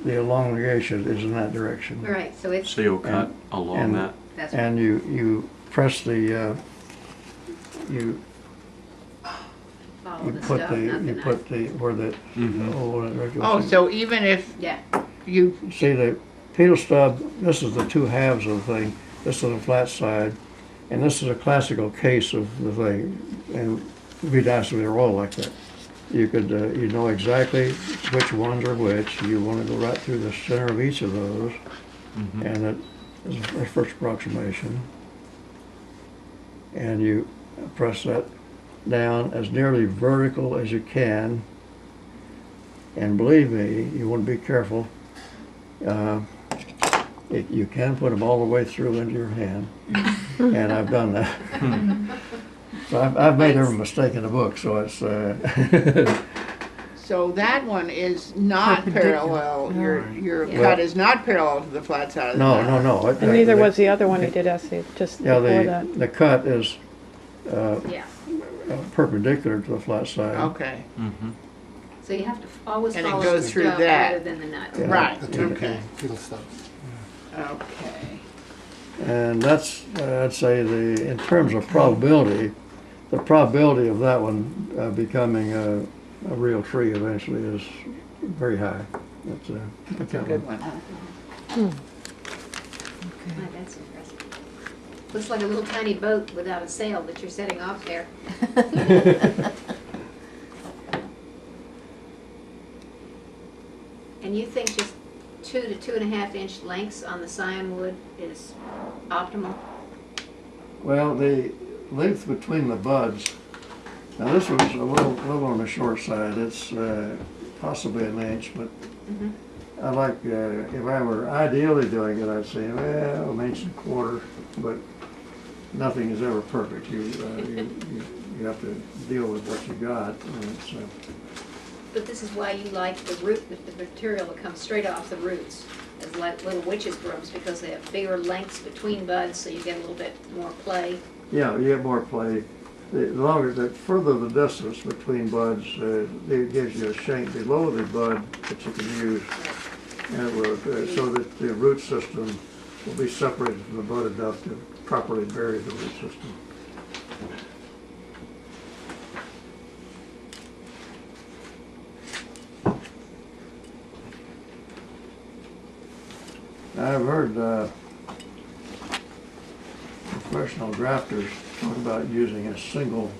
elongation is in that direction. Right, so it's, So you'll cut along and- that? that's And you press the, you follow the put stuff, the, not the you knife. put the, where the, Oh, so even if Yeah, you, see the pedal stub, this is the two halves of the thing, this is the flat side, and this is a classical case of the thing, and to be honest, they're all like that. You could, you know exactly which ones are which, you want to go right through the center of each of those, and it is a first approximation. And you press that down as nearly vertical as you can, and believe me, you want to be careful. You can put them all the way through into your hand, and I've done that. So I've made every mistake in the book, so it's, So that one is not parallel, your Yeah. cut is not parallel to the flat side of the No, nut. no, no. And neither was the other one he did essay, just Yeah, before that. the cut is Yeah, perpendicular to the flat side. Okay, so you have to always And it follow goes the through stub that. rather than the nut. Yeah. right, The two okay, fiddle stubs. okay. And that's, I'd say in terms of probability, the probability of that one becoming a real tree eventually is very high. That's That's a kind good of- one, huh? My, that's impressive. Looks like a little tiny boat without a sail that you're setting off there. And you think just 2 to 2.5 inch lengths on the scion wood is optimal? Well, the length between the buds, now this was a little on the short side. It's possibly an inch, but Mhm. I like, if I were ideally doing it, I'd say, well, an inch and a quarter, but nothing is ever perfect. You have to deal with what you got. And it's, But this is why you like the root, the material that comes straight off the roots, as like little witches' brooms, because they have bigger lengths between buds, so you get a little bit more play. yeah, you get more play. The further the distance between buds, it gives you a shank below the bud that you can use. And it will, so that the root system will be separated from the bud enough to properly bury the root system. I've heard professional grafters talk about using a single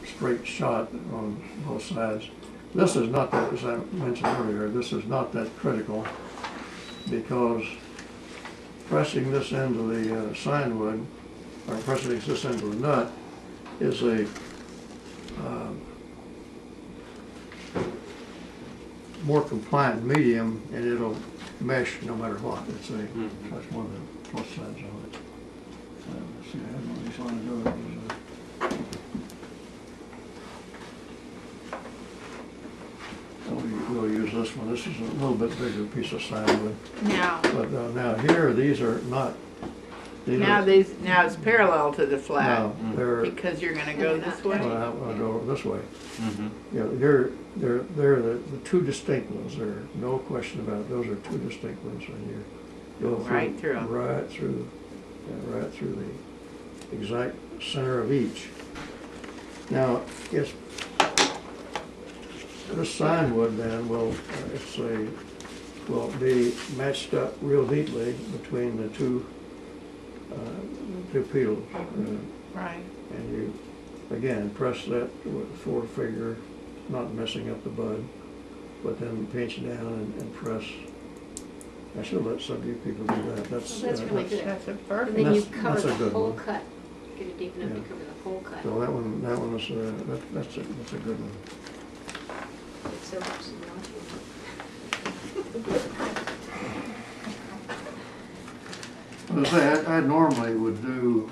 straight shot on both sides. This is not that, as I mentioned earlier, this is not that critical because pressing this into the scion wood, or pressing this into the nut, is a more compliant medium, and it'll mesh no matter what. It's that's one of the plus sides of it. Let's see, I have one of these on the door. We'll use this one. This is a little bit bigger piece of scion wood. Now, But now here, these are not. now it's parallel to the flat, No, they're. because you're gonna go this way? Well, I'll go this way. Mm-hmm. Yeah, they're the two distinct ones. There, no question about it. Those are two distinct ones, and you go Right through 'em. right through the exact center of each. Now, it's this scion wood then will be matched up real neatly between the two petals. Right. And you, again, press that with a forefinger, not messing up the bud, but then pinch down and press. I should let some of you people do that. That's, Well, that's really good. That's a And perfect. then you That's- cover that's a the good whole one. cut. Get it deep enough to Yeah. cover the whole cut. So that one is, that's a good one. It's so much As I say, I normally would do,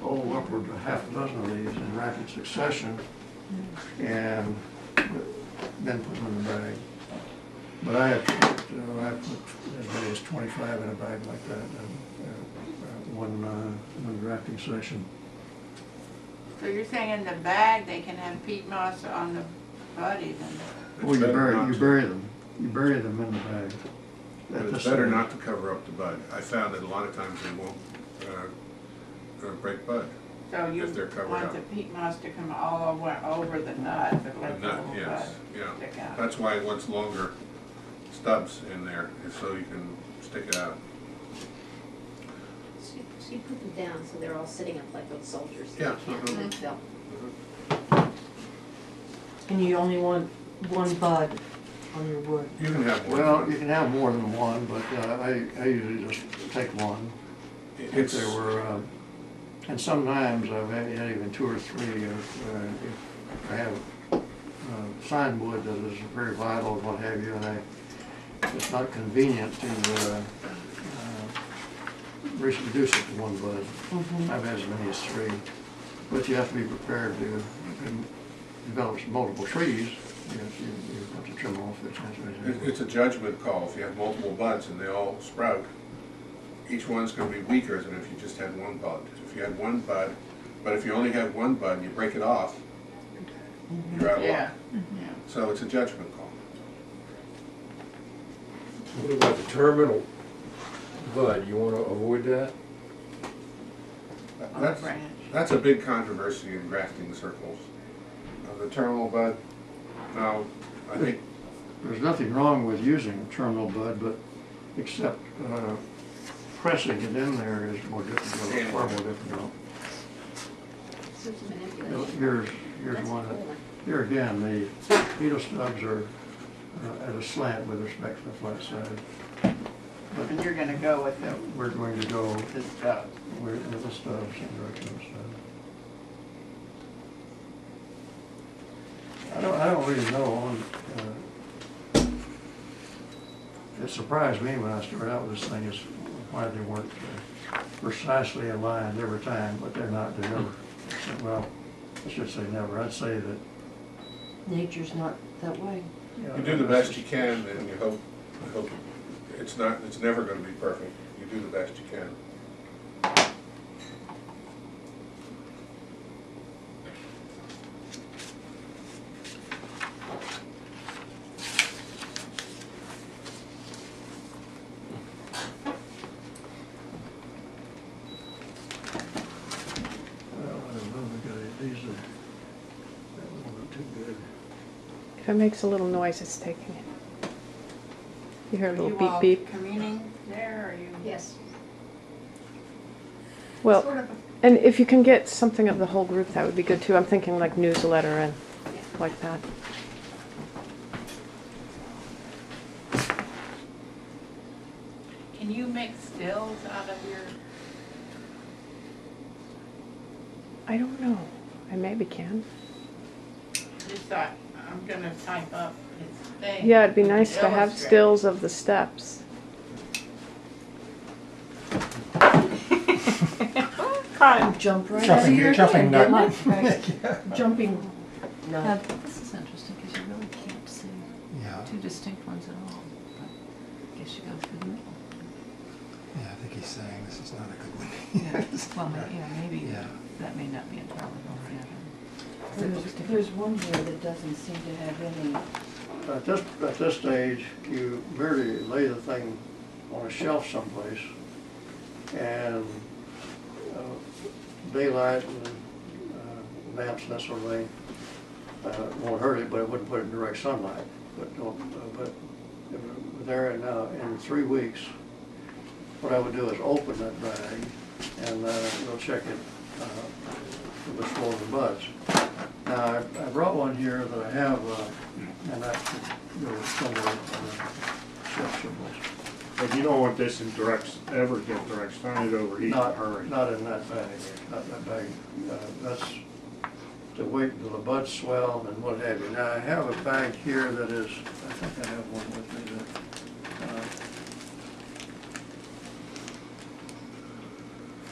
upward of half a dozen of these in rapid succession, and then put them in the bag. But I have put as many as 25 in a bag like that in one grafting session. So you're saying in the bag, they can have peat moss on the bud even? Well, you bury them. You bury them in the bag. But it's better not to cover up the bud. I found that a lot of times they won't break bud. So you If they're covered want up. the peat moss to come all over the nut, but The let the nut, little yes, bud yeah. stick out. That's why it wants longer stubs in there, is so you can stick it out. So you put them down so they're all sitting up like those soldiers. Yeah. So, And you only want one bud on your wood. You can have more. Well, you can have more than one, but I usually just take one. If It's, there were, and sometimes I've had even two or three. If I have scion wood that is very vital, what have you, and it's not convenient to reduce it to one bud. I've had as many as three. but you have to be prepared to develop multiple trees. You've got to trim off the transmission. It's a judgment call. If you have multiple buds and they all sprout, each one's going to be weaker than if you just had one bud. If you had one bud, but if you only have one bud and you break it off, you're out of luck. Yeah. So it's a judgment call. What about the terminal bud? You want to avoid that? On the That's, branch. that's a big controversy in grafting circles. The terminal bud, now, I think There's nothing wrong with using terminal bud, but except pressing it in there is more difficult, far more difficult. So it's manipulation. Here's That's one. cool. Here again, the needle stubs are at a slant with respect to the flat side. And you're gonna go with We're going to go the stuff. with the stubs in direction of the stubs. I don't really know. It surprised me when I started out with this thing is why they weren't precisely aligned every time, but they're not. They never. Well, I should say never. I'd say that. Nature's not that way. Yeah, you do the best you can, and you hope it's never going to be perfect. You do the best you can. Well, I don't know. These are that one not too good. If it makes a little noise, it's taking it. You hear a Are little you beep all beep. communing there, or are you? Yes. Well, Sort of. and if you can get something of the whole group, that would be good too. I'm thinking like newsletter and like that. Can you make stills out of your? I don't know. I maybe can. Just thought, I'm gonna type up his thing. Yeah, it'd be to nice to have illustrate. stills of the steps. Cotton. Jump right out of your Jumping head, nut. didn't it? Jumping nut. This is interesting because you really can't see Yeah, two distinct ones at all. But I guess you go through the middle. yeah, I think he's saying this is not a good one. Yeah. Well, maybe Yeah. that may not be entirely wrong. There's one here that doesn't seem to have any. At this stage, you merely lay the thing on a shelf someplace, and daylight and lamps and that sort of thing won't hurt it, but it wouldn't put it in direct sunlight. But there and now, in 3 weeks, what I would do is open that bag, and we'll check it for the swollen buds. Now, I brought one here that I have, and that could go somewhere on the shelf someplace. But you don't want this in ever get direct sun, it overheat in a hurry. Not in that bag, not that bag. That's to wait until the buds swell and what have you. Now, I have a bag here that is, I think I have one with me that,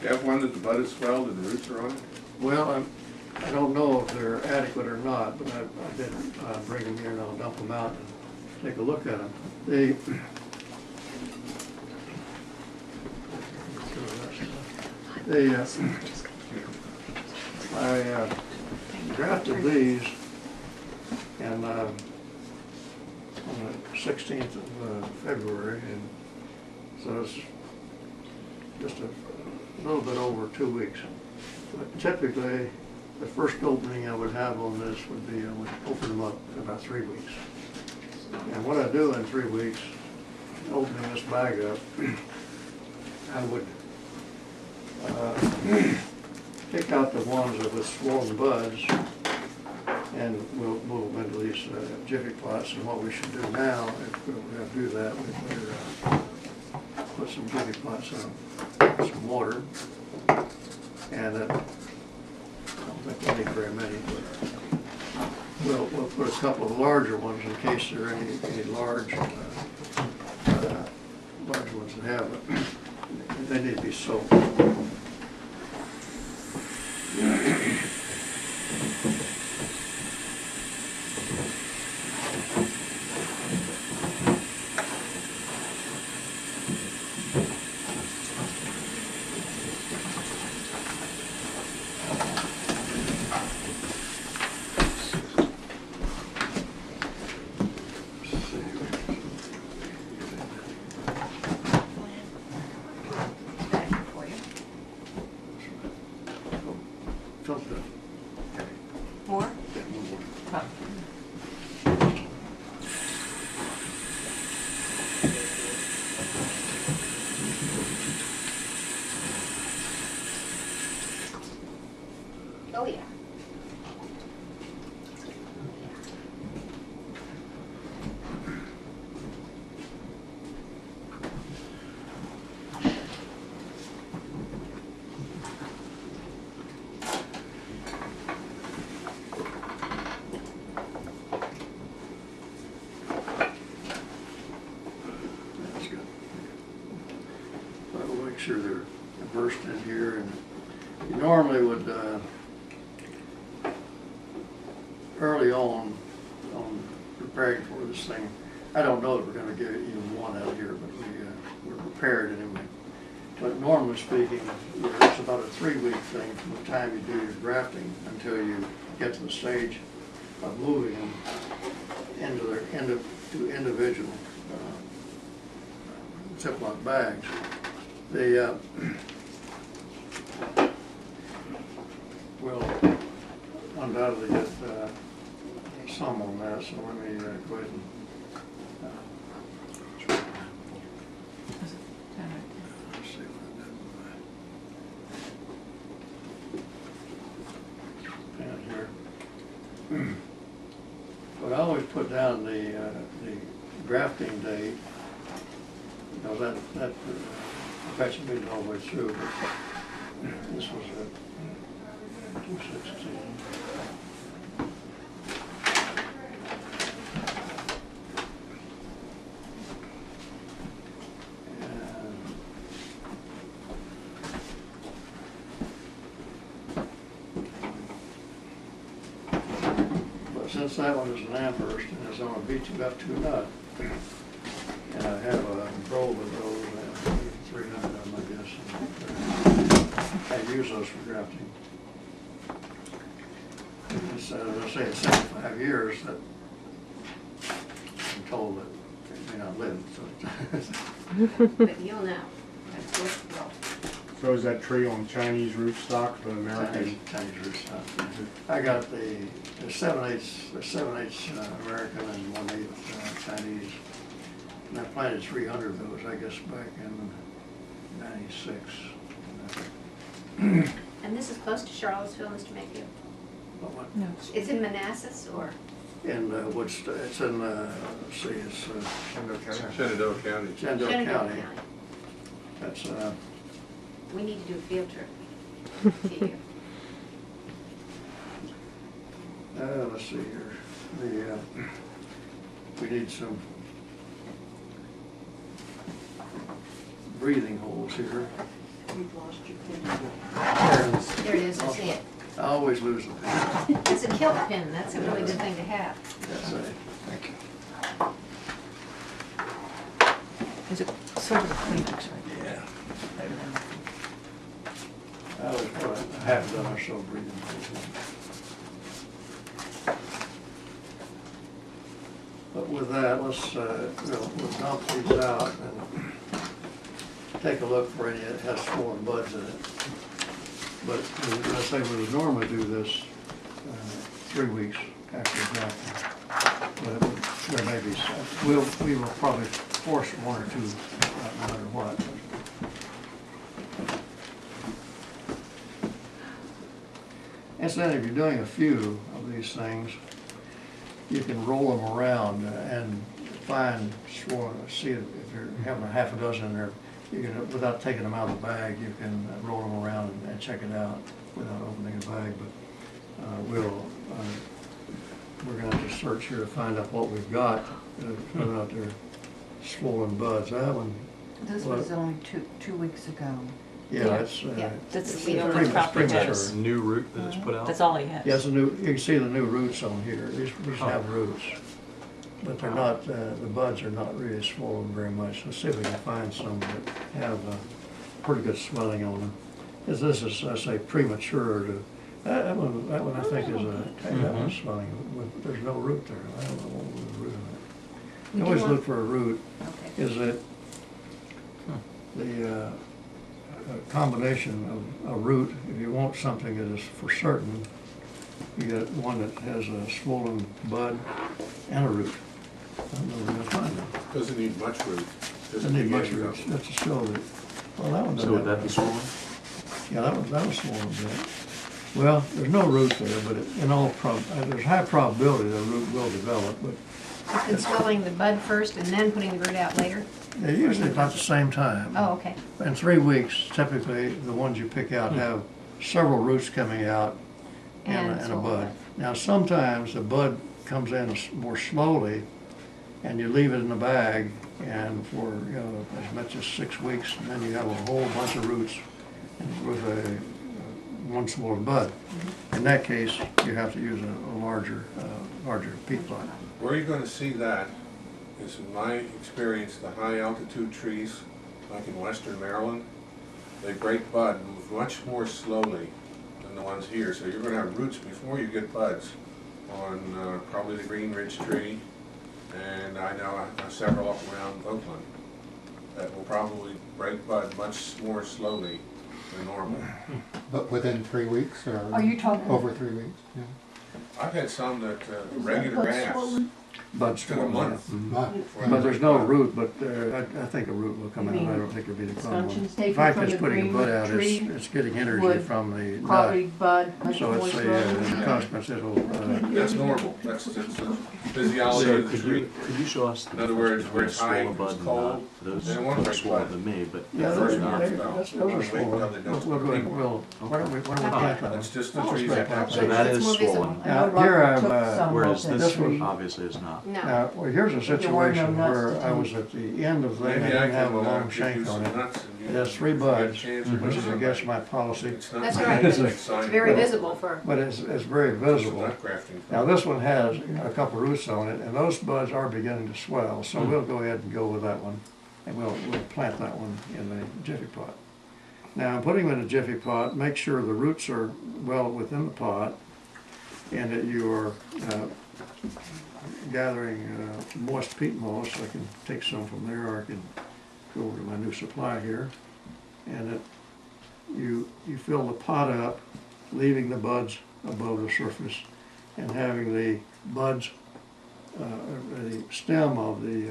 You have one that the bud is swelled and the roots are on it? well, I don't know if they're adequate or not, but I did bring them here and I'll dump them out and take a look at them. I grafted these and on the 16th of February, and so it's just a little bit over 2 weeks. But typically, the first opening I would have on this would be I would open them up in about 3 weeks. And what I do in 3 weeks, opening this bag up, I would pick out the ones that with swollen buds, and we'll move them into these jiffy plots. And what we should do now, if we're going to do that, we better put some jiffy plots on, some water, and I don't think we'll need very many, but we'll put a couple of larger ones in case there are any large ones that have it. They need to be soaked. Something good. More? Yeah, one more. Oh. Oh, yeah. That's good. I'll make sure they're versed in here, and you normally would, early on preparing for this thing, I don't know that we're gonna get even one out here, but we're prepared anyway. But normally speaking, it's about a 3-week thing from the time you do your grafting until you get to the stage of moving them to individual Ziploc bags. They will undoubtedly get some on that, so let me go ahead and let's see what I did with my pen here. But I always put down the grafting date. You know, that affects me all the way through, but this was at 2/16. But since that one is an Amherst and it's on a V2F2 nut, and I have a roll of those, 300 of them, I guess. And I use those for grafting. It's, as I say, it's 75 years that I'm told that they may not live. So But you'll know. That's what, So is that tree on Chinese rootstock, the American? Chinese rootstock. I got the 7/8 American and 1/8 Chinese. And I planted 300 of those, I guess, back in '96. and this is close to Charlottesville, Mr. Mayfield. What? No. Is it Manassas or? In Woodstock, it's in, let's see, it's Shenandoah County. Shenandoah Shenandoah County. That's, We need to do a field trip to you. let's see here. We need some breathing holes here. You've lost your pen. There it is, I see it. I always lose the pen. It's a kilt pin, that's a really good thing to have. That's a, Thank you. Is it sort of a Kleenex, right? Yeah. I always put a half done or so breathing holes. But with that, let's, we'll dump these out and take a look for any that has swollen buds in it. But as I say, we would normally do this 3 weeks after grafting. But there may be some, we will probably force 1 or 2, no matter what. Incidentally, if you're doing a few of these things, you can roll them around and find swollen, see if you're having a half a dozen in there, you can, without taking them out of the bag, you can roll them around and check it out without opening the bag. But we're going to have to search here to find out what we've got, whether or not they're swollen buds. That one, This was only two weeks ago. yeah, it's Yeah. That's It's the pretty- only it's crop he premature. has. New root that is put out? That's all he has. yes, you can see the new roots on here. These have roots, but they're not. The buds are not really swollen very much. Let's see if we can find some that have pretty good swelling on them. This is, I say, premature. That one I think is that one's swelling. There's no root there. I don't know what was the root in it. You always look for a root. Okay. Is it the a combination of a root. If you want something that is for certain, you get one that has a swollen bud and a root. I don't know where you'll find them. Doesn't need much root. Just Doesn't need much beginning roots. of- That's a show that, well, that one doesn't. So would have that be roots. swollen? Yeah, that was swollen a bit. Well, there's no root there, but there's high probability the root will develop, but And swelling the bud first and then putting the root out later? they're usually about the same time. Oh, okay. In 3 weeks, typically, the ones you pick out have several roots coming out and a swollen bud. Now, sometimes the bud comes in more slowly, and you leave it in the bag, and for, as much as 6 weeks, and then you have a whole bunch of roots with one swollen bud. In that case, you have to use a larger peat plot. Where you're gonna see that is, in my experience, the high altitude trees, like in western Maryland, they break bud much more slowly than the ones here. So you're gonna have roots before you get buds on probably the Green Ridge tree, and I know several up around Oakland that will probably break bud much more slowly than normal. But within 3 weeks, or Are you talking? over 3 weeks? Yeah. I've had some that regular grass Buds took a month. But there's no root, but I think a root will come out. I don't think it'll be the problem. Extensions The taken fact from it's the putting a green bud out, tree it's getting energy would from the nut. Probably bud much So more it's slowly. a consequence, it'll, That's normal. That's the physiology So of the could tree. you show us In the other words, where it's high, swollen bud it's and cold, not? Those they don't want to are break swollen bud. to me, but yeah, The those first are, month, those no. are Wait till they swollen. don't We'll spring. why don't we plant that It's one? just the Oh, trees it's that have. great. So that It's is more visible. swollen. I know Now, here Robert I'm, took some Whereas off that this tree. obviously is not. No. Well, here's a There were no situation nuts where to I do. was at the end of the thing, I Maybe I didn't have can a long give shank you on some it. nuts and It you has 3 get a buds, chance to which is somebody. against my policy, It's not That's like right. it's like It's scion. very visible for, but it's very It's a visible. nut grafting. Now, this one has a couple roots on it, and those buds are beginning to swell, so we'll go ahead and go with that one, and we'll plant that one in the jiffy pot. Now, putting them in a jiffy pot, make sure the roots are well within the pot, and that you are gathering moist peat moss. I can take some from there, or I can go over to my new supply here, and that you fill the pot up, leaving the buds above the surface, and having the buds, the stem of the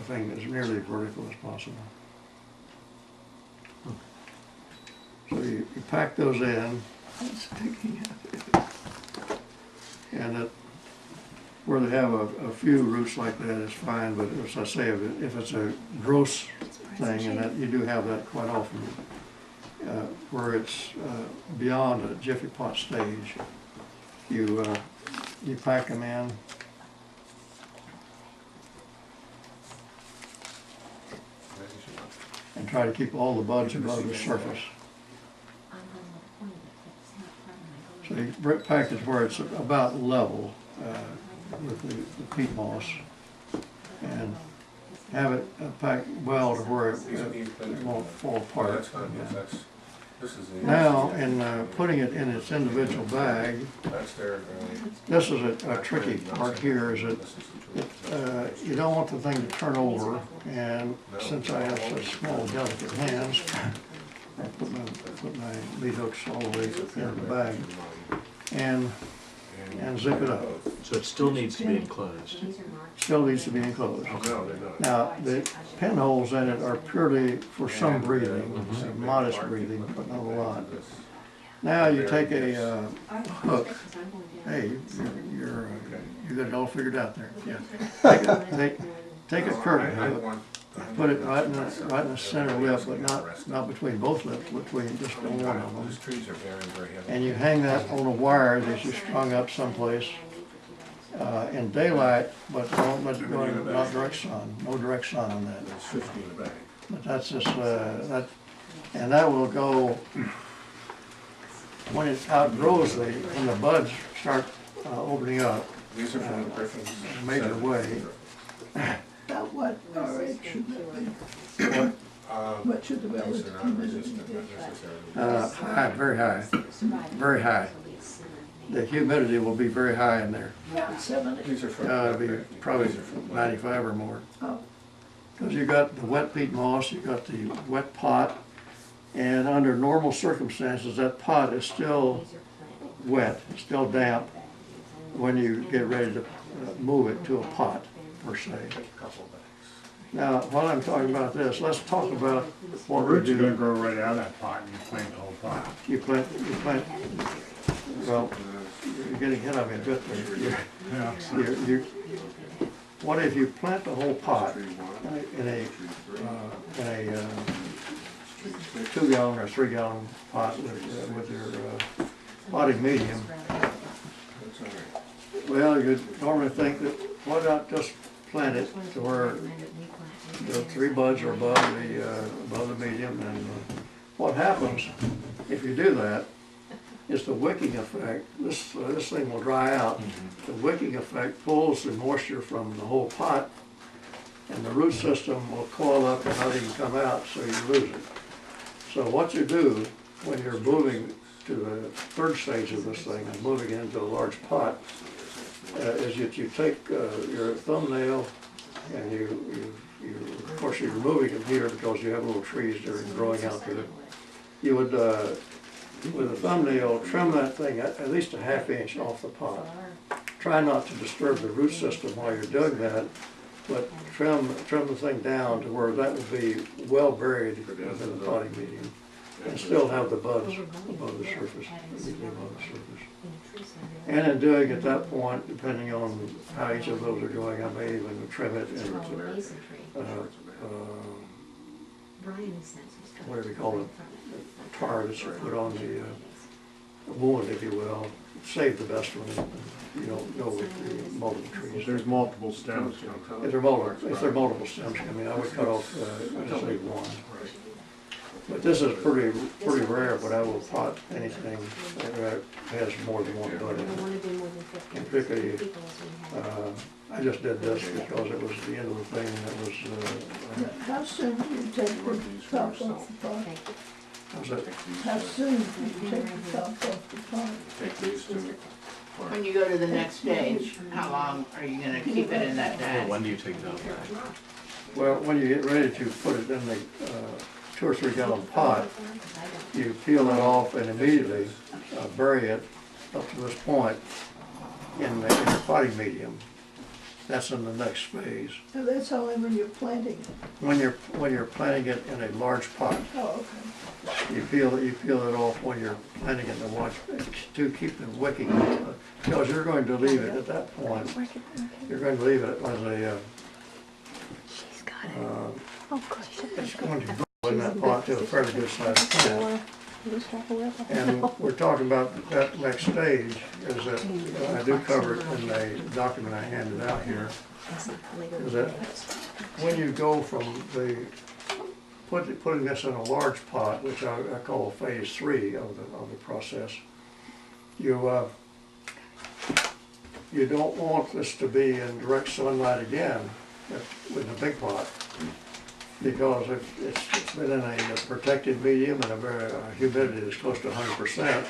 thing as nearly vertical as possible. So you pack those in, and that where they have a few roots like that is fine, but as I say, if it's a gross thing, and that you do have that quite often, where it's beyond a jiffy pot stage, you pack them in. And try to keep all the buds above the surface. So you pack it where it's about level with the peat moss, and have it packed well to where it won't fall apart. That's not, that's, this is the. Now, in putting it in its individual bag, That's their. this is a tricky part here, is that you don't want the thing to turn over, and since I have such small, delicate hands, I put my lead hooks all the way into the bag, and zip it up. So it still needs to be enclosed. Still needs to be enclosed. No, they're not. Now, the pinholes in it are purely for some breathing, modest breathing, but not a lot. Now you take a hook. Hey, you got it all figured out there. Yeah. Take a curtain hook, put it right in the center lip, but not between both lips, between just on one of them. Those trees are very, very heavy. And you hang that on a wire that you strung up someplace in daylight, but don't let it go in not direct sun. No direct sun on that. There's 50 in the bag. But that's just and that will go when it outgrows when the buds start opening up These are from the Griffin's. in a major way. About what RH should that be? What should the These relative are not humidity resistant, be? not necessarily. High, very high, very high. The humidity will be very high in there. 70? These are from. It'll be probably 95 or more. Oh, Because you got the wet peat moss, you got the wet pot, And under normal circumstances, that pot is still wet, still damp when you get ready to move it to a pot, per se. Now, while I'm talking about this, let's talk about what we Roots are gonna do. grow right out of that pot and you plant the whole pot. You plant, well, you're getting ahead of me a bit there. Yeah. What if you plant the whole pot in a 2-gallon or 3-gallon pot with your potting medium? Well, you'd normally think that, why not just plant it to where the 3 buds are above the medium, and what happens if you do that is the wicking effect. This thing will dry out. The wicking effect pulls the moisture from the whole pot, and the root system will coil up and nothing can come out, so you lose it. So what you do when you're moving to the 3rd stage of this thing and moving it into a large pot is that you take your thumbnail and you of course you're removing it here because you have little trees that are growing out there. You would with a thumbnail trim that thing at least a 1/2 inch off the pot. Try not to disturb the root system while you're doing that, but trim the thing down to where that will be well buried within the potting medium and still have the buds above the surface, immediately above the surface. And in doing at that point, depending on how each of those are going, I may even trim it and what do we call it? Tar that you put on the wound, if you will. Save the best one. You don't go with the multiple trees. There's multiple stems. If they're multiple stems, I mean, I would cut off just say one. But this is pretty rare, but I will pot anything that has more than one bud in it. And particularly, I just did this because it was the end of the thing, and it was. How soon do you take the top off the pot? Was it? How soon do you take the top off the pot? When you go to the next stage, how long are you gonna keep it in that bag? When do you take it out? Well, when you get ready to put it in the 2 or 3 gallon pot, you peel it off and immediately bury it up to this point in your potting medium. That's in the next phase. So that's only when you're planting it? When you're planting it in a large pot. Oh, okay. You peel it off when you're planting it in a large, to keep the wicking, because you're going to leave it at that point. You're going to leave it as a. She's got it. Oh, good. It's going to grow in that pot to a fairly good sized plant. And we're talking about that next stage is that I do cover it in the document I handed out here. Is that when you go from the putting this in a large pot, which I call phase 3 of the process, you don't want this to be in direct sunlight again with a big pot, because it's been in a protected medium and a humidity that's close to 100%,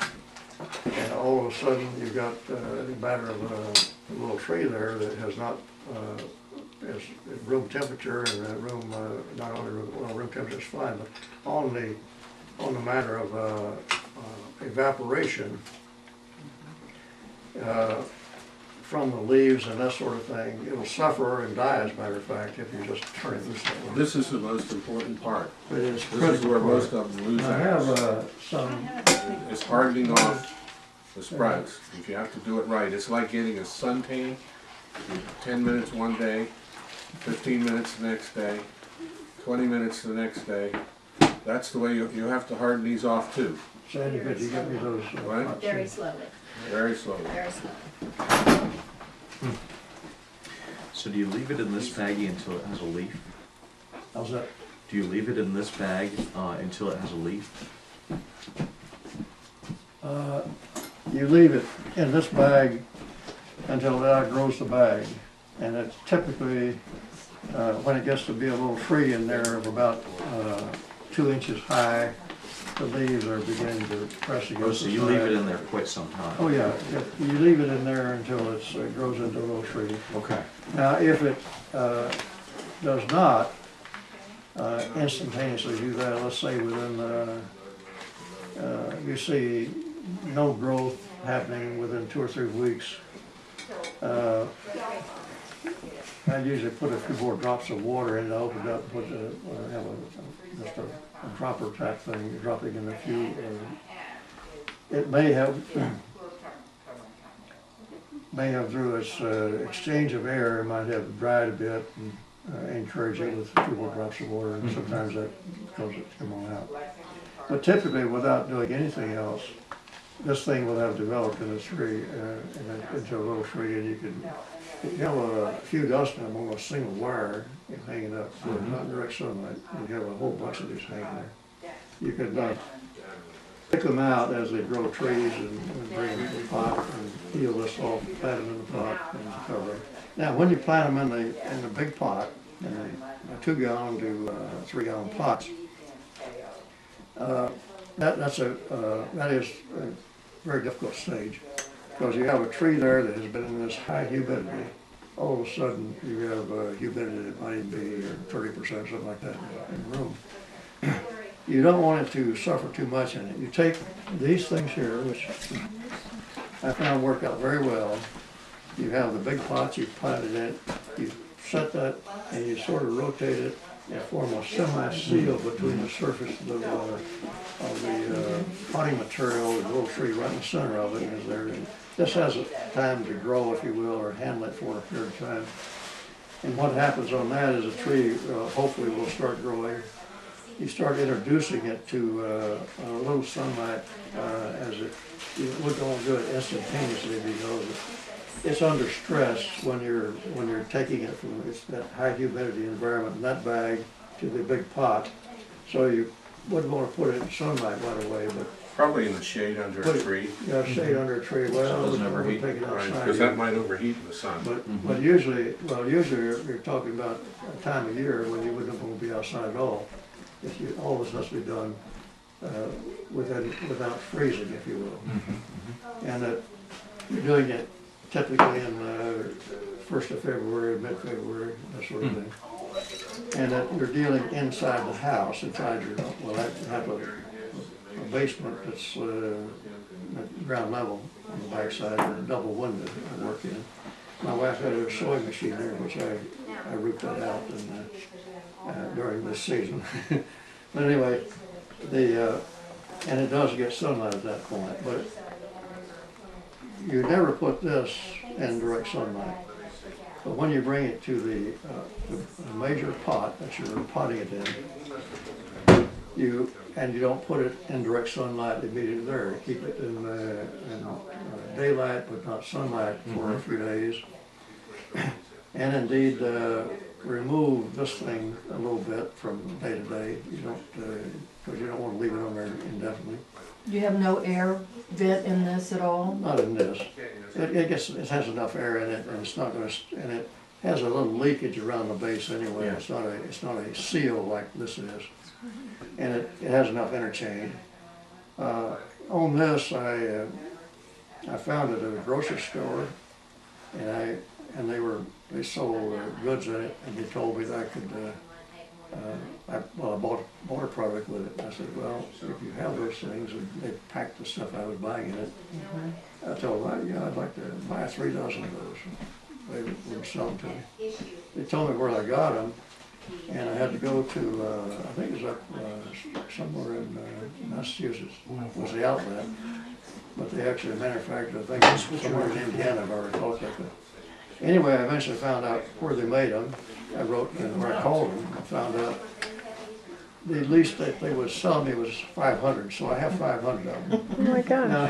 and all of a sudden you've got a matter of a little tree there that has not is room temperature, and room not only room temperature is fine, but on the matter of evaporation from the leaves and that sort of thing, it'll suffer and die, as a matter of fact, if you just turn it loose. This is the most important part. It is This is where critical. most of them lose I out. have some. It's hardening off the sprouts. If you have to do it right, it's like getting a suntan. 10 minutes one day, 15 minutes the next day, 20 minutes the next day. That's the way you have to harden these off too. Sandy, could you get me those? Right? Very slowly, Very slowly. very slowly. So do you leave it in this baggie until it has a leaf? How's that? Do you leave it in this bag until it has a leaf? You leave it in this bag until it outgrows the bag. And it's typically, when it gets to be a little tree in there of about 2 inches high, the leaves are beginning to press against Oh, the so you side. leave it in there quite some time? Oh, yeah. You leave it in there until it grows into a little tree. Okay. Now, if it does not instantaneously do that, let's say within you see no growth happening within 2 or 3 weeks. I usually put a few more drops of water in to open it up, and put have just a dropper type thing, dropping in a few. It may have through its exchange of air, it might have dried a bit, and encourage it with a few more drops of water, and sometimes that causes it to come on out. But typically, without doing anything else, this thing will have developed in a tree, into a little tree, and you have a few dozen of them on a single wire hanging up, not in direct sunlight. You have a whole bunch of these hanging there. You could pick them out as they grow trees and bring them to the pot and peel this off, plant them in the pot and cover them. Now, when you plant them in the big pot, in the 2-gallon to 3-gallon pots, that is a very difficult stage, because you have a tree there that has been in this high humidity. All of a sudden, you have humidity that might even be 30%, something like that in the room. You don't want it to suffer too much in it. You take these things here, which I found work out very well. You have the big pots, you plant it in, you set that, and you sort of rotate it and form a semi-seal between the surface of the potting material and the little tree right in the center of it. And this has time to grow, if you will, or handle it for a period of time. And what happens on that is the tree hopefully will start growing. You start introducing it to a little sunlight as it would all do it instantaneously, because it's under stress when you're taking it from that high humidity environment in that bag to the big pot. So you wouldn't want to put it in sunlight right away, but Probably in the shade under a tree. Yeah, shade under a tree. Well, So it doesn't overheat. take it outside. Because that might overheat in the sun. But usually you're talking about a time of year when you wouldn't want to be outside at all. All this has to be done without freezing, if you will. And that you're doing it typically in the 1st of February, mid-February, that sort of thing. And that you're dealing inside the house, inside your, well, I have a basement that's at ground level on the backside and a double window I work in. My wife had a sewing machine there, which I root that out during this season. But anyway, and it does get sunlight at that point, but you never put this in direct sunlight. But when you bring it to the major pot that you're potting it in, you don't put it in direct sunlight immediately there. You keep it in daylight but not sunlight for a few days. And indeed, remove this thing a little bit from day to day. You don't, because you don't want to leave it on there indefinitely. You have no air vent in this at all? Not in this. It has enough air in it, and it's not going to, and it has a little leakage around the base anyway. Yeah. It's not a seal like this is, and it has enough interchange. On this, I found it at a grocery store, and they sold goods in it, and they told me that I could. I bought a product with it. I said, well, if you have those things, and they packed the stuff I was buying in it. I told them, yeah, I'd like to buy 3 dozen of those. They would sell them to me. They told me where I got them, and I had to go to, I think it was up somewhere in Massachusetts, was the outlet. But they actually manufactured, I think, somewhere in Indiana, if I recall correctly. Anyway, I eventually found out where they made them. I wrote, and where I called them, I found out the least that they would sell me was 500, so I have 500 of them. Oh my God. Now,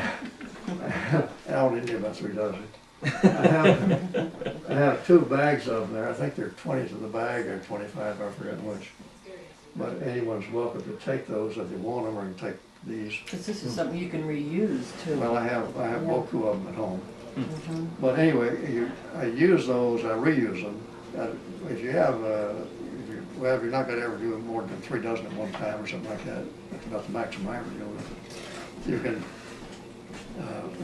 I only need about 3 dozen. I have 2 bags of them there. I think they're 20 to the bag or 25, I forget which. But anyone's welcome to take those if they want them, or you can take these. Because this is something you can reuse too. Well, I have both of them at home. But anyway, I use those, I reuse them. If you have, you're not going to ever do more than 3 dozen at one time or something like that. That's about the maximum I ever do with it. You can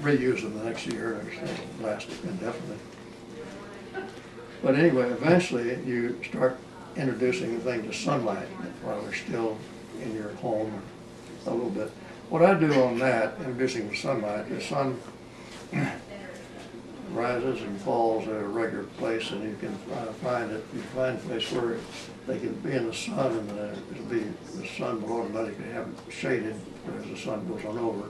reuse them the next year, and last indefinitely. But anyway, eventually you start introducing the thing to sunlight while they're still in your home a little bit. what I do on that, introducing the sunlight, the sun rises and falls at a regular place, and you can find it. You find a place where they can be in the sun, and it'll be the sun will automatically have it shaded as the sun goes on over.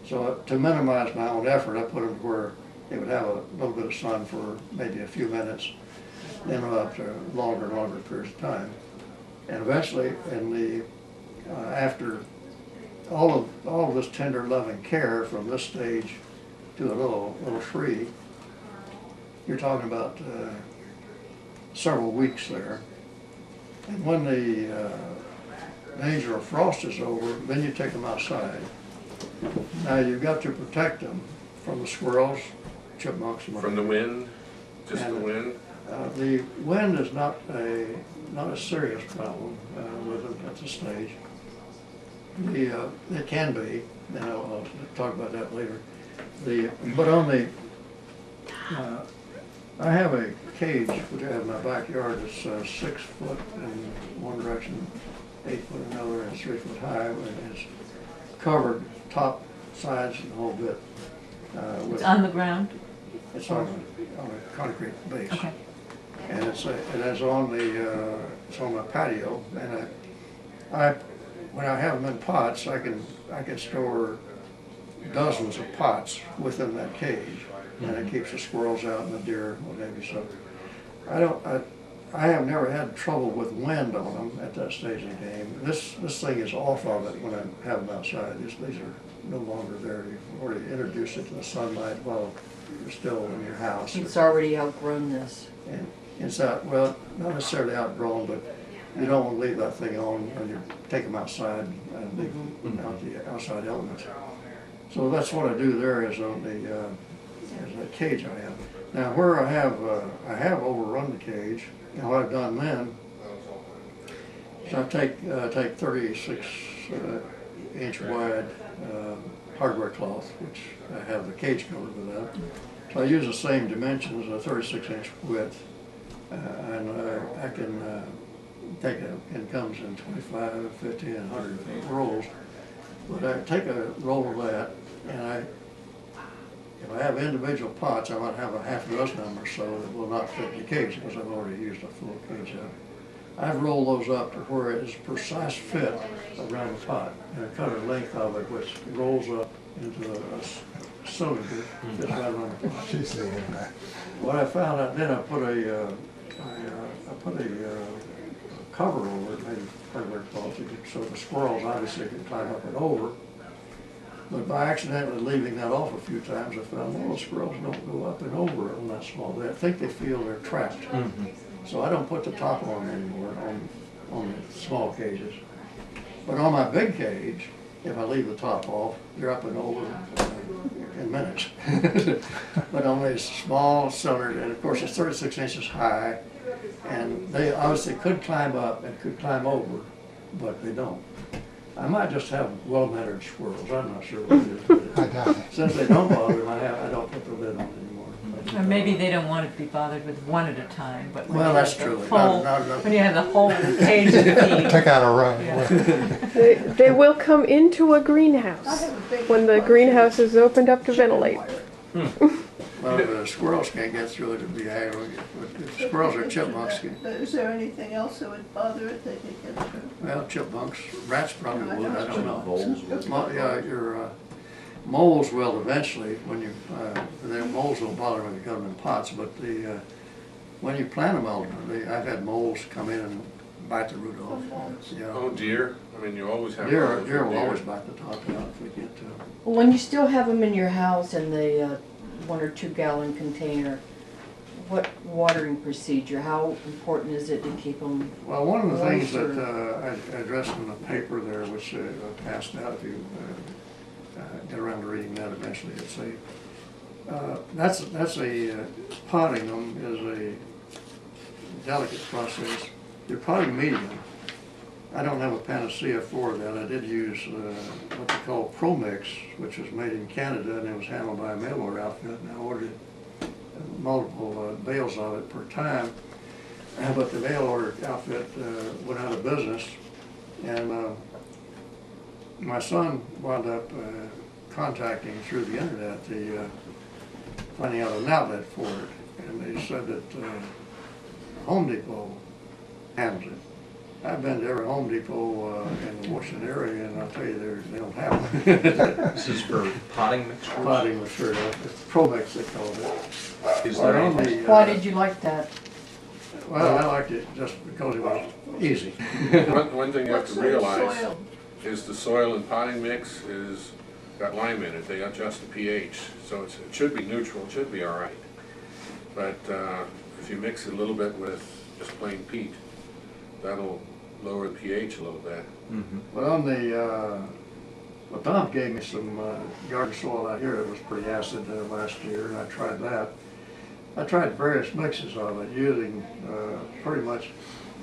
So to minimize my own effort, I put them where they would have a little bit of sun for maybe a few minutes, then up to longer and longer periods of time. And eventually, after all of this tender loving care from this stage to a little tree, you're talking about several weeks there. And when the danger of frost is over, then you take them outside. Now you've got to protect them from the squirrels, chipmunks. From the wind, just the wind? The wind is not a serious problem with them at this stage. It can be, and I'll talk about that later. But on the, I have a cage which I have in my backyard that's 6 foot in one direction, 8 foot in another, and 3 foot high, and it's covered top, sides, and the whole bit. It's on the ground? It's on a concrete base. Okay. And it's on my patio, and when I have them in pots, I can store dozens of pots within that cage, and it keeps the squirrels out and the deer, what have you. So I have never had trouble with wind on them at that stage of the game. This thing is off of it when I have them outside. These are no longer there. You've already introduced it to the sunlight while you're still in your house. It's already outgrown this. And it's well, not necessarily outgrown, but you don't want to leave that thing on when you take them outside and out the outside elements. So that's what I do there is on the cage I have. Now where I have overrun the cage, and what I've done then, so I take 36 inch wide hardware cloth, which I have the cage covered with that. So I use the same dimensions, a 36 inch width, and I can take it comes in 25, 50, and 100 rolls. But I take a roll of that, and if I have individual pots, I might have a half dozen of them or so that will not fit in the cage because I've already used a full cage up. I've rolled those up to where it is a precise fit around the pot, and I cut a length of it which rolls up into a cylinder that's right around the pot. What I found out then, I put a cover over it, made hardware cloth, so the squirrels obviously can climb up and over. But by accidentally leaving that off a few times, I found, well, the squirrels don't go up and over on that small. I think they feel they're trapped. So I don't put the top on anymore on the small cages. But on my big cage, if I leave the top off, they're up and over in minutes. But on these small cylinder, and of course it's 36 inches high, and they obviously could climb up and could climb over, but they don't. I might just have well-mannered squirrels, I'm not sure what it is. Since they don't bother them, I don't put the lid on anymore. Or maybe they don't want to be bothered with one at a time, but when Well, you that's have true. the whole, when you have the whole cage to feed. Take out a row. Yeah. They will come into a greenhouse when the greenhouse is opened up to ventilate. Well, the squirrels can't get through it, it'd be aggravating. But the squirrels or chipmunks can. Is there anything else that would bother it they could get through? Well, chipmunks, rats probably would, I don't know. Yeah, your moles will eventually, when you, the moles don't bother when you cut them in pots, but when you plant them, I've had moles come in and bite the root off. Yeah. Oh, deer? I mean, you always have. Deer will always bite the top out if we get to them. Well, when you still have them in your house in the 1 or 2 gallon container, what watering procedure? How important is it to keep them? Well, one of the things that I addressed in the paper there, which I passed out if you get around to reading that eventually, it's potting them is a delicate process. You're potting medium. I don't have a panacea for that. I did use what they call Pro Mix, which was made in Canada, and it was handled by a mail order outfit, and I ordered multiple bales of it per time. But the mail order outfit went out of business, and my son wound up contacting through the internet, finding out an outlet for it, and they said that Home Depot handles it. I've been to every Home Depot in the Washington area, and I'll tell you, they don't have one. This is for potting mixtures? Potting material. It's Pro-Mix, they call it. Is there Only, anything? Why did you like that? Well, I liked it just because it was easy. One thing you have to realize is the soil and potting mix is got lime in it. They adjust the pH, so it should be neutral. It should be all right. But if you mix it a little bit with just plain peat, that'll lower the pH a little bit. Mm-hmm. But on the, well, Tom gave me some garden soil out here that was pretty acid last year, and I tried that. I tried various mixes of it, using pretty much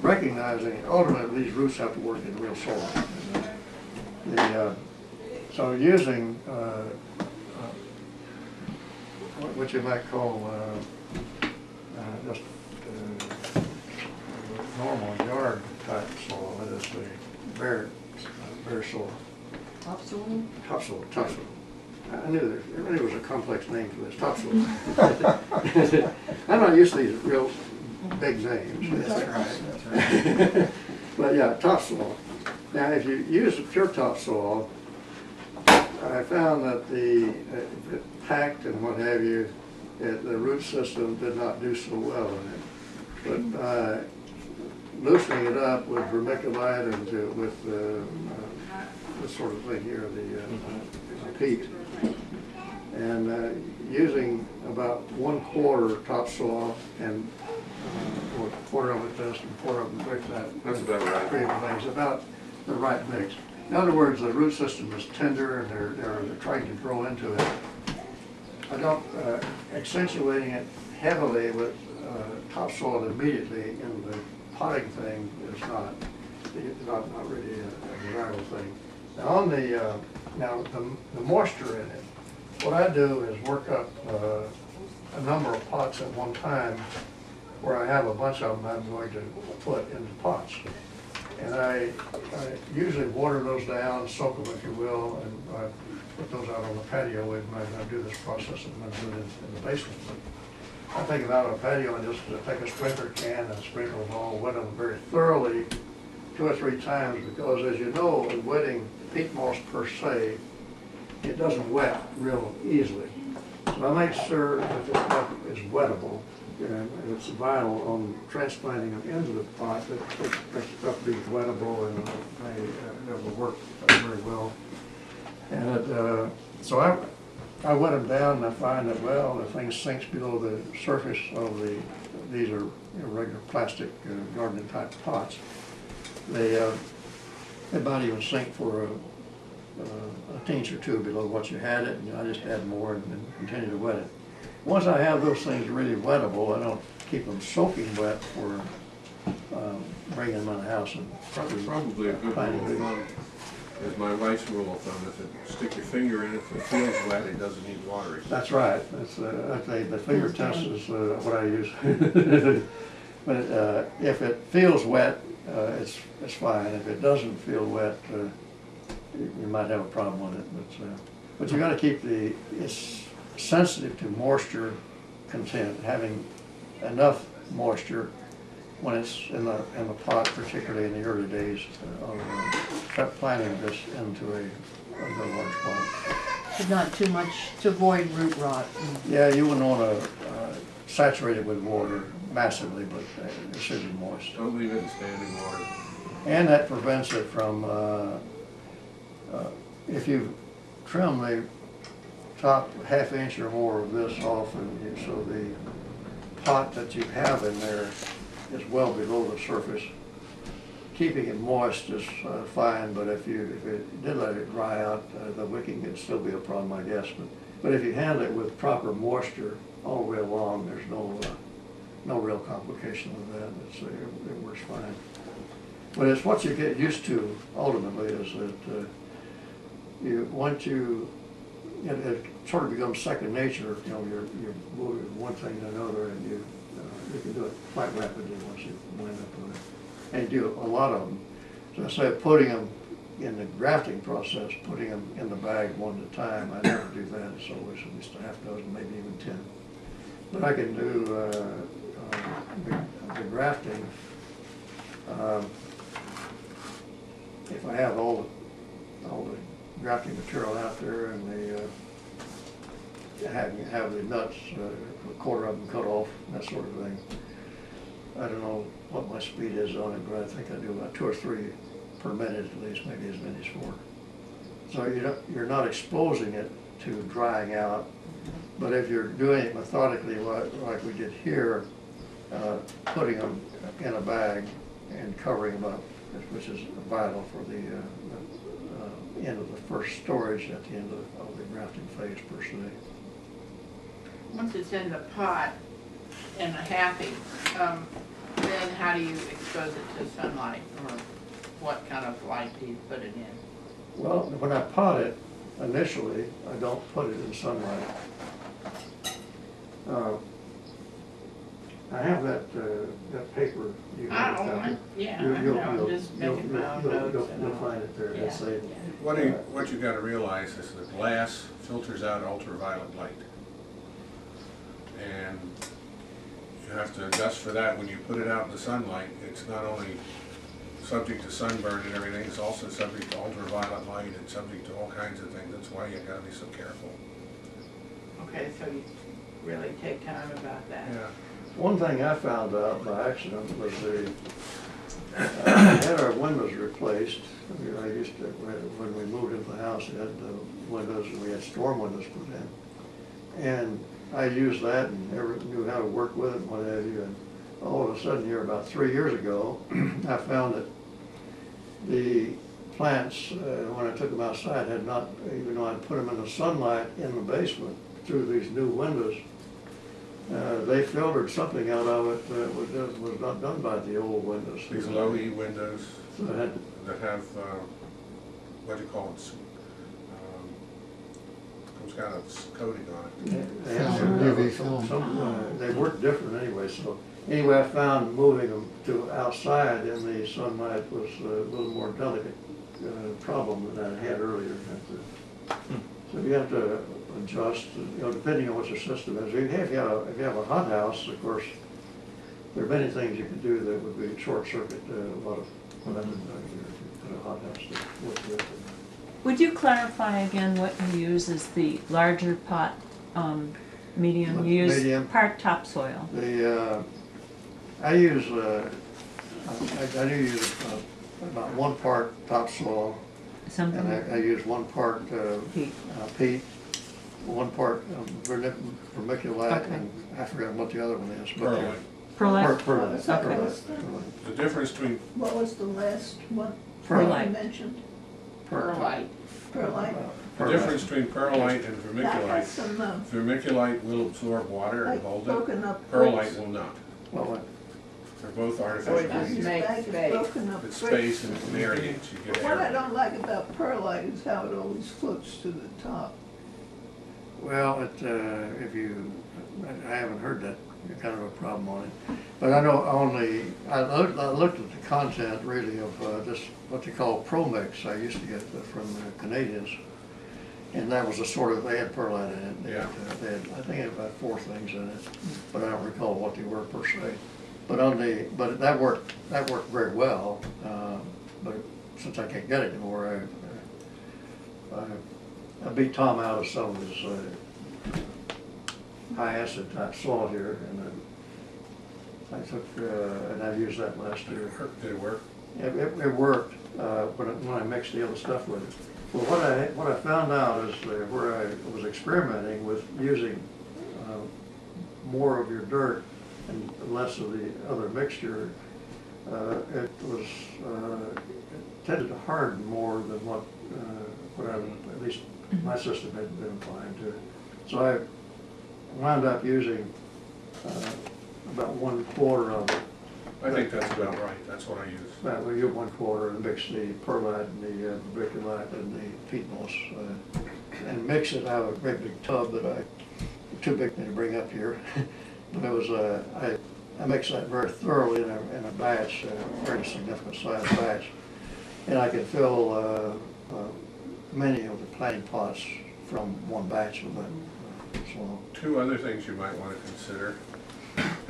recognizing ultimately these roots have to work in real soil. So using what you might call just normal yard type soil, that is the bare soil. Topsoil? Topsoil. I knew there was a complex name for this, topsoil. I'm not used to these real big names. That's right. But yeah, topsoil. Now, if you use the pure topsoil, I found that if it packed and what have you, the root system did not do so well in it. But loosening it up with vermiculite and with this sort of thing here, the peat, and using about 1/4 topsoil and or 1/4 of it this and 1/4 of it mix that. That's about right. Three things, about the right mix. In other words, the root system is tender and they're trying to grow into it. I don't accentuating it heavily with topsoil immediately in the potting thing is not really a desirable thing. Now on the moisture in it, what I do is work up a number of pots at one time, where I have a bunch of them I'm going to put into pots. And I usually water those down, soak them if you will, and I put those out on the patio when I do this process, and I do it in the basement. But I take them out on the patio and just take a sprinkler can and sprinkle them all, wet them very thoroughly 2 or 3 times, because as you know, in wetting peat moss per se, it doesn't wet real easily. So I make sure that this stuff is wettable, and it's vital on transplanting them into the pot that stuff be wettable, and it will work very well. And so I wet them down, and I find that, well, the thing sinks below the surface of these are regular plastic gardening type pots. They might even sink for a inch or 2 below what you had it, and I just add more and continue to wet it. Once I have those things really wettable, I don't keep them soaking wet for bringing them in the house and Probably a good rule of thumb is my wife's rule of thumb. If it stick your finger in it, if it feels wet, it doesn't need watering. That's right. That's the finger test is what I use. But if it feels wet, it's fine. If it doesn't feel wet, you might have a problem with it. But you got to keep it's sensitive to moisture content, having enough moisture when it's in the pot, particularly in the early days of planting this into a large pot. But not too much to avoid root rot. Yeah, you wouldn't want to saturate it with water massively, but it should be moist. Don't leave it in standing water. And that prevents it from, if you trim the top ½ inch or more of this off, and so the pot that you have in there is well below the surface, keeping it moist is fine, but if you did let it dry out, the wicking could still be a problem, I guess. But if you handle it with proper moisture all the way along, there's no real complication with that. It works fine. But it's what you get used to ultimately is that it sort of becomes second nature. You know, you're moving one thing to another, and you can do it quite rapidly once you wind up with it. And you do a lot of them. So I say putting them in the grafting process, putting them in the bag one at a time. I never do that. It's always at least a half dozen, maybe even 10. But I can do the grafting if I have all the grafting material out there and have the nuts, a quarter of them cut off, that sort of thing. I don't know what my speed is on it, but I think I do about 2 or 3 per minute at least, maybe as many as 4. So you're not exposing it to drying out, but if you're doing it methodically like we did here, putting them in a bag and covering them up, which is vital for the end of the first storage at the end of the grafting phase per se. Once it's in the pot and happy, then how do you expose it to sunlight, or what kind of light do you put it in? Well, when I pot it, initially, I don't put it in sunlight. I have that paper. I don't want, yeah, I know, I'm just making my own notes. You'll find it there. Yeah. It'll say, What you gotta realize is the glass filters out ultraviolet light. And you have to adjust for that when you put it out in the sunlight. It's not only subject to sunburn and everything, it's also subject to ultraviolet light and subject to all kinds of things. That's why you gotta be so careful. Okay, so you really take time about that. Yeah. One thing I found out by accident was we had our windows replaced. I used to, when we moved into the house, we had the windows, and we had storm windows put in. And I used that and never knew how to work with it and what have you. And all of a sudden here, about 3 years ago, I found that the plants, when I took them outside, had not, even though I'd put them in the sunlight in the basement through these new windows, they filtered something out of it that was not done by the old windows. These low E windows So I had, that have, what do you call it? Some kind of coating on it. they had they work different anyway. So anyway, I found moving them to outside in the sunlight was a little more delicate problem than I had earlier. So you have to adjust, depending on what your system is. If you have a hot house, of course, there are many things you can do that would be short circuit a lot of what I've been doing here. Put a hot house to work with. Would you clarify again what you use as the larger pot, medium? You use Medium. part topsoil. I use, I do use about 1 part topsoil, Something. and I use 1 part Peat. peat, 1 part vermiculite, Okay. and I forgot what the other one is. but Perlite. Perlite? Perlite. Okay. Perlite. The difference between, What was the last one Perlite. you mentioned? Perlite. Perlite? the difference between perlite and That vermiculite, has some, vermiculite will absorb water and like hold it. broken up Perlite bricks. will not. Well, They're both Oh, artificial. it doesn't This make bag is space. broken up It's bricks. space and it's aerates, you get What I air. don't like about perlite is how it always floats to the top. well, if you, I haven't heard that kind of a problem on it. But I know I looked at the content really of this, what they call ProMix I used to get from the Canadians. And that was a sort of, they had perlite in it. They had, I think it had about 4 things in it, but I don't recall what they were per se. But that worked very well. But since I can't get it anymore, I beat Tom out of some of his high acid type soil here, and I took and I used that last year. Did it work? It worked when I mixed the other stuff with it. Well, what I found out is where I was experimenting with using more of your dirt and less of the other mixture, it tended to harden more than what at least my system had been applying to. So I wound up using about 1/4 of it. I think that's about right, that's what I use. Well, you get 1/4 and mix the perlite and the vermiculite and the peat moss, and mix it out of a great big tub that too big to bring up here. But it was, I mixed that very thoroughly in a batch, a very significant size batch. And I can fill many of the planting pots from one batch with that. So, Two other things you might want to consider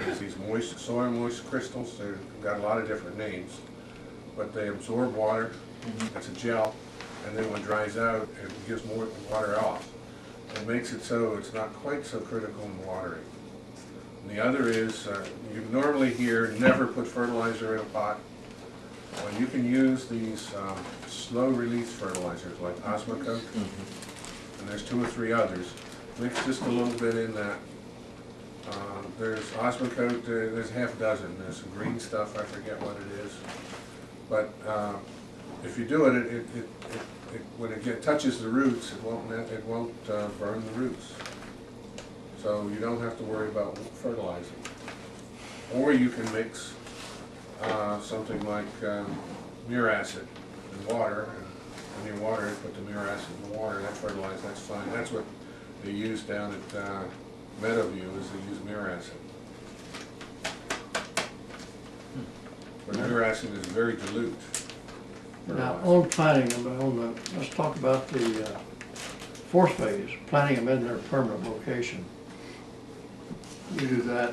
is these soil moist crystals. They've got a lot of different names, but they absorb water. It's a gel, and then when it dries out, it gives more water off. It makes it so it's not quite so critical in watering. And the other is, you normally hear never put fertilizer in a pot. Well, you can use these slow release fertilizers like Osmocote, and there's 2 or 3 others. Mix just a little bit in that. There's Osmocote, there's half a dozen. There's some green stuff, I forget what it is. But if you do it, when it touches the roots, it won't burn the roots. So you don't have to worry about fertilizing. Or you can mix something like muracid and water, and when you water it, put the muracid in the water, that fertilizes, that's fine. That's what they use down at Meadowview, is they use muracid. But muracid is very dilute. now, on planting them, let's talk about the fourth phase, planting them in their permanent location. You do that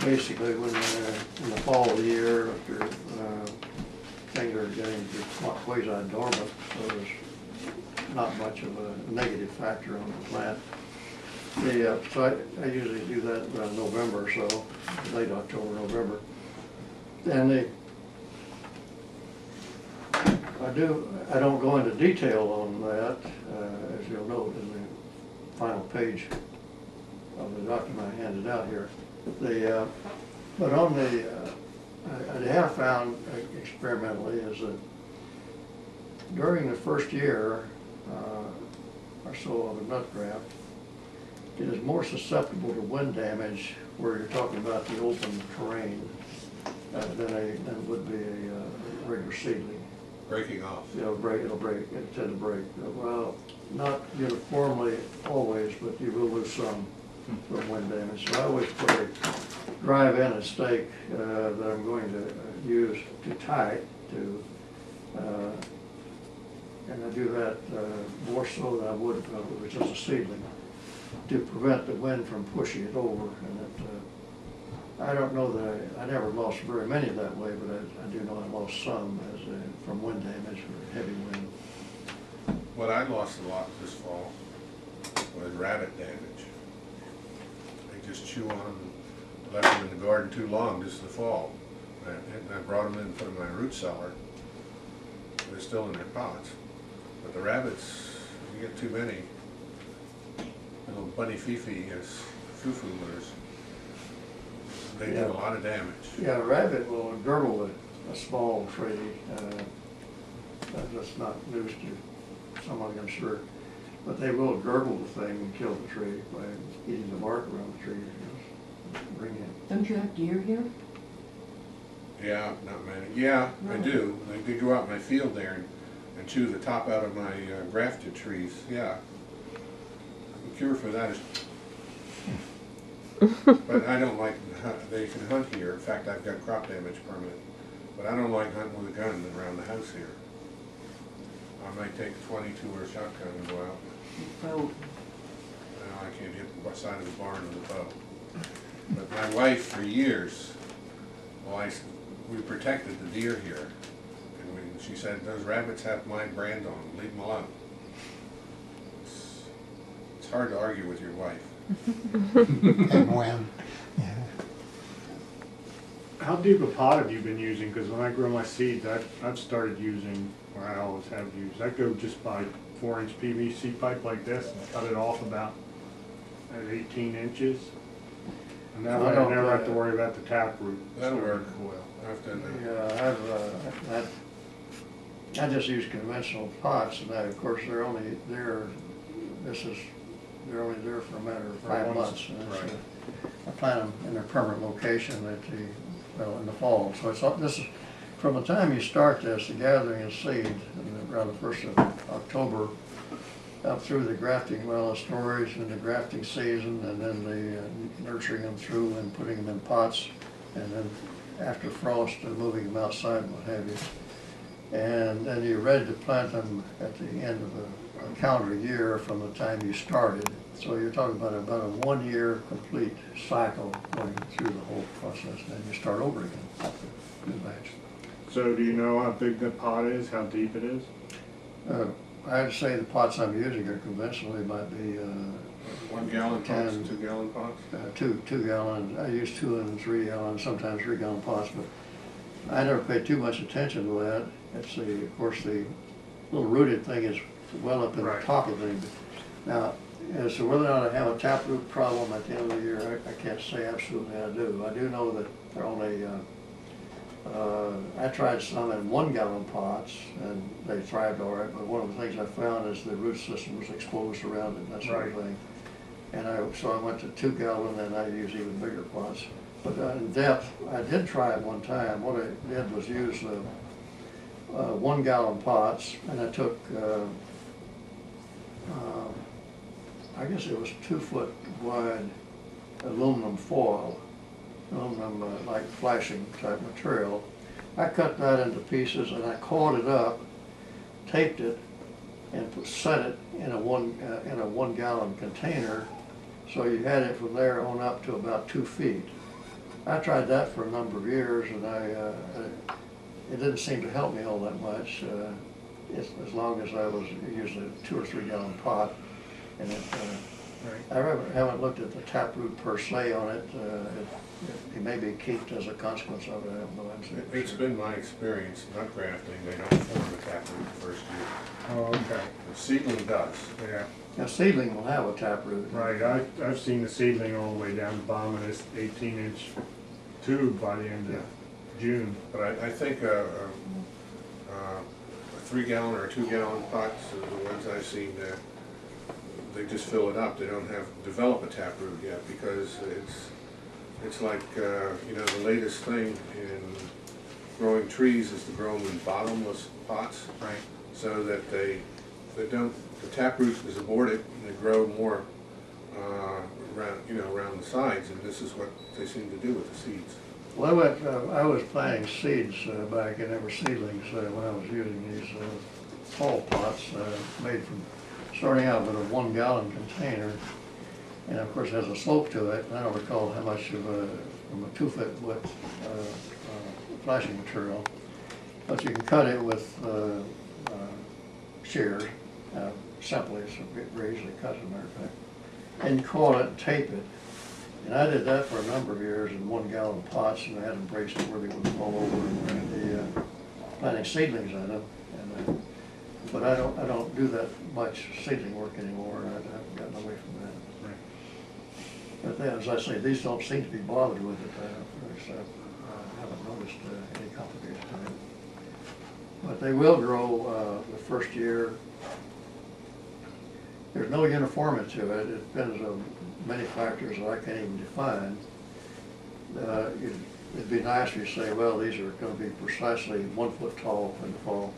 basically when in the fall of the year, after things are getting quasi-dormant, so there's not much of a negative factor on the plant. So I usually do that around November or so, late October, November. And I don't go into detail on that, as you'll note in the final page of the document I handed out here. But on I have found experimentally is that during the first year or so of a nut graft, it is more susceptible to wind damage where you're talking about the open terrain than would be a regular seedling. Breaking off. It'll tend to break. Well, not uniformly always, but you will lose some from wind damage. So I always put a drive in a stake that I'm going to use to tie it to, and I do that more so than I would if it was just a seedling, to prevent the wind from pushing it over. And I don't know that I never lost very many that way, but I do know I lost some from wind damage or heavy wind. What I lost a lot this fall was rabbit damage. They just chew on them, left them in the garden too long just the fall. And I brought them in and put them in my root cellar. They're still in their pots. But the rabbits, you get too many, little bunny fifi as foo-foolers, they do a lot of damage. Yeah, a rabbit will girdle a small tree. That's not news to someone, I'm sure. But they will girdle the thing and kill the tree by eating the bark around the tree. Bring in. Don't you have deer here? Yeah, not many. Yeah, I do. They go out in my field there and chew the top out of my grafted trees. Yeah. The cure for that is... But I don't like, they can hunt here. In fact, I've got crop damage permit. But I don't like hunting with a gun around the house here. I might take a 22 or a shotgun and go out. Bow. No, I can't hit the side of the barn with a bow. But my wife, for years, we protected the deer here. And she said, those rabbits have my brand on them, leave them alone. It's hard to argue with your wife. And when, yeah. How deep a pot have you been using? Because when I grow my seeds, I've started using, or I always have used, I go just by 4-inch PVC pipe like this and cut it off about at 18 inches. And that way I never have to worry about the taproot. That'll work. Coil. Yeah, I just use conventional pots, and that, of course, they're only there for a matter of 5 months. Right. I plant them in their permanent location in the fall. So this is from the time you start this, the gathering of seed, around the 1st of October, up through the grafting, the storage and the grafting season, and then the nurturing them through and putting them in pots, and then after frost, moving them outside and what have you. And then you're ready to plant them at the end of a calendar year from the time you started. So you're talking about a 1 year complete cycle going through the whole process, and then you start over again, new batch. So do you know how big the pot is, how deep it is? I'd say the pots I'm using are conventionally might be 1 gallon pots, 2 gallon pots? 2 gallon. I use 2 and 3 gallon, sometimes 3 gallon pots, but I never paid too much attention to that. It's of course, the little rooted thing is well up in the top of things. Now, as to whether or not I have a taproot problem at the end of the year, I can't say absolutely I do. I do know that they're only, I tried some in 1 gallon pots and they thrived all right, but one of the things I found is the root system was exposed around it and that sort of thing. And so I went to 2 gallon and I use even bigger pots. But in depth, I did try it one time. What I did was use 1 gallon pots, and I took, I guess it was 2 foot wide aluminum foil, aluminum like flashing type material. I cut that into pieces and I caught it up, taped it, and set it in a 1 gallon container. So you had it from there on up to about 2 feet. I tried that for a number of years, and it didn't seem to help me all that much, as long as I was using a 2 or 3 gallon pot. And I haven't looked at the taproot per se on it. It may be kept as a consequence of it. I have no answer. It's been my experience, nut grafting, they don't form a taproot the first year. Oh, okay. The seedling does. Yeah. Now, seedling will have a taproot. Right, I've seen the seedling all the way down the bottom of this 18-inch tube by the end of June. But I think a 3 gallon or 2 gallon pots are the ones I've seen that they just fill it up. They don't develop a taproot yet because it's like, you know, the latest thing in growing trees is to grow them in bottomless pots. Right. So that they don't, the taproot is aborted and they grow more around the sides, and this is what they seem to do with the seeds. Well, I was planting seeds back in ever seedlings when I was using these tall pots made from, starting out with a 1 gallon container, and of course it has a slope to it. I don't recall how much of from a 2 foot width flashing material, but you can cut it with shears, simply, it's very easily cut as a matter of fact, and you call it and tape it. And I did that for a number of years in 1 gallon pots, and I had them braced where they wouldn't fall over, and planting seedlings in them. And, but I don't do that much seedling work anymore. I've gotten away from that. Right. But then, as I say, these don't seem to be bothered with it. I haven't noticed any complications to it. But they will grow the first year. There's no uniformity to it. It depends on many factors that I can't even define. It'd be nice if you say, well, these are going to be precisely 1 foot tall in the fall.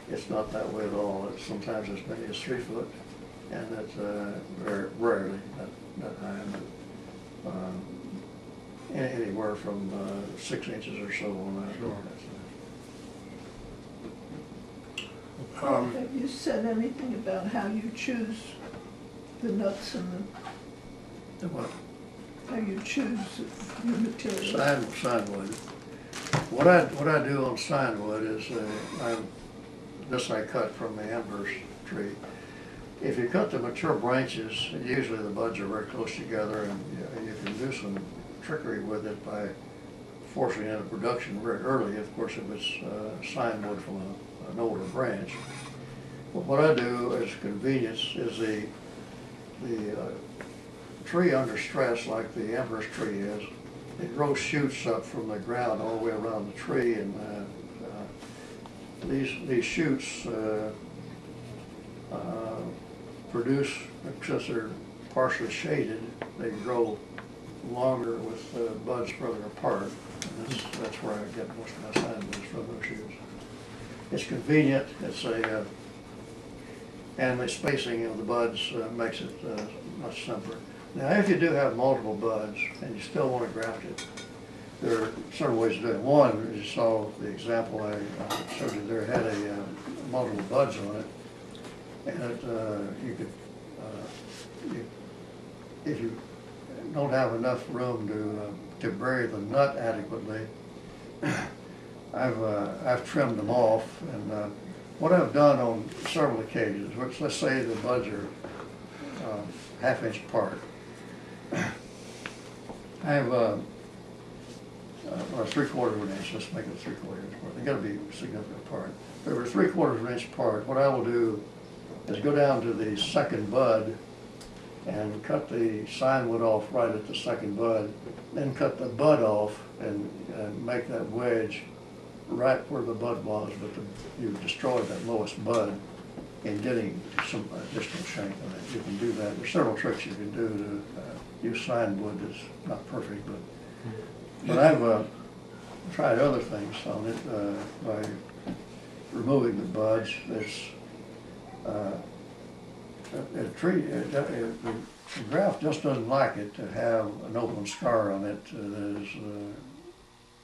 It's not that way at all. It's sometimes as many as 3 foot, and that's very rarely that high. But, anywhere from 6 inches or so on that. Sure. Have you said anything about how you choose the nuts and What? how you choose your material? Signwood. What I do on signwood is this I cut from the amber's tree. If you cut the mature branches, usually the buds are very close together, and you can do some trickery with it by forcing in a production very early. Of course, if it's signwood from an older branch. But what I do as convenience is the tree under stress, like the amber's tree is, it grows shoots up from the ground all the way around the tree, and these shoots produce, because they're partially shaded, they grow longer with buds further apart. And that's where I get most of my signwood from those shoots. It's convenient. It's and the spacing of the buds makes it much simpler. Now, if you do have multiple buds and you still want to graft it, there are several ways to do it. One, as you saw the example I showed you there, had a multiple buds on it. And you could, if you don't have enough room to bury the nut adequately, I've trimmed them off. And what I've done on several occasions, which let's say the buds are half-inch apart, I have or 3/4 of an inch. Let's make it 3/4 inch apart. They got to be significant apart. If they were 3/4 of an inch apart, what I will do is go down to the second bud and cut the scion wood off right at the second bud, then cut the bud off and make that wedge right where the bud was, but you've destroyed that lowest bud in getting some additional shank on it. You can do that. There's several tricks you can do to use scion wood. It's not perfect, but I've tried other things on it by removing the buds. There's a tree, the graft just doesn't like it to have an open scar on it that is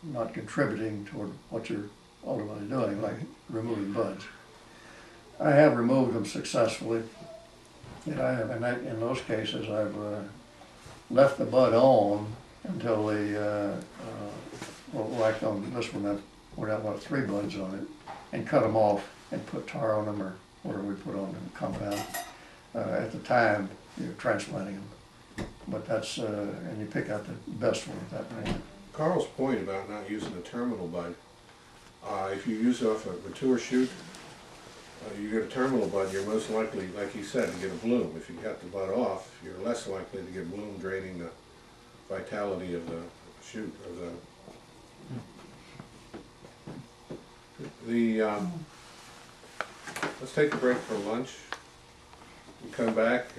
not contributing toward what you're ultimately doing, like removing buds. I have removed them successfully, and in those cases I've left the bud on until the, well, like on this one, we're down about 3 buds on it, and cut them off and put tar on them or whatever we put on them, compound. At the time you're transplanting them, but that's and you pick out the best one at that point. Carl's point about not using a terminal bud, if you use off a mature shoot, you get a terminal bud, you're most likely, like you said, to get a bloom. If you cut the bud off, you're less likely to get bloom, draining the vitality of the shoot, of the let's take a break for lunch. We come back.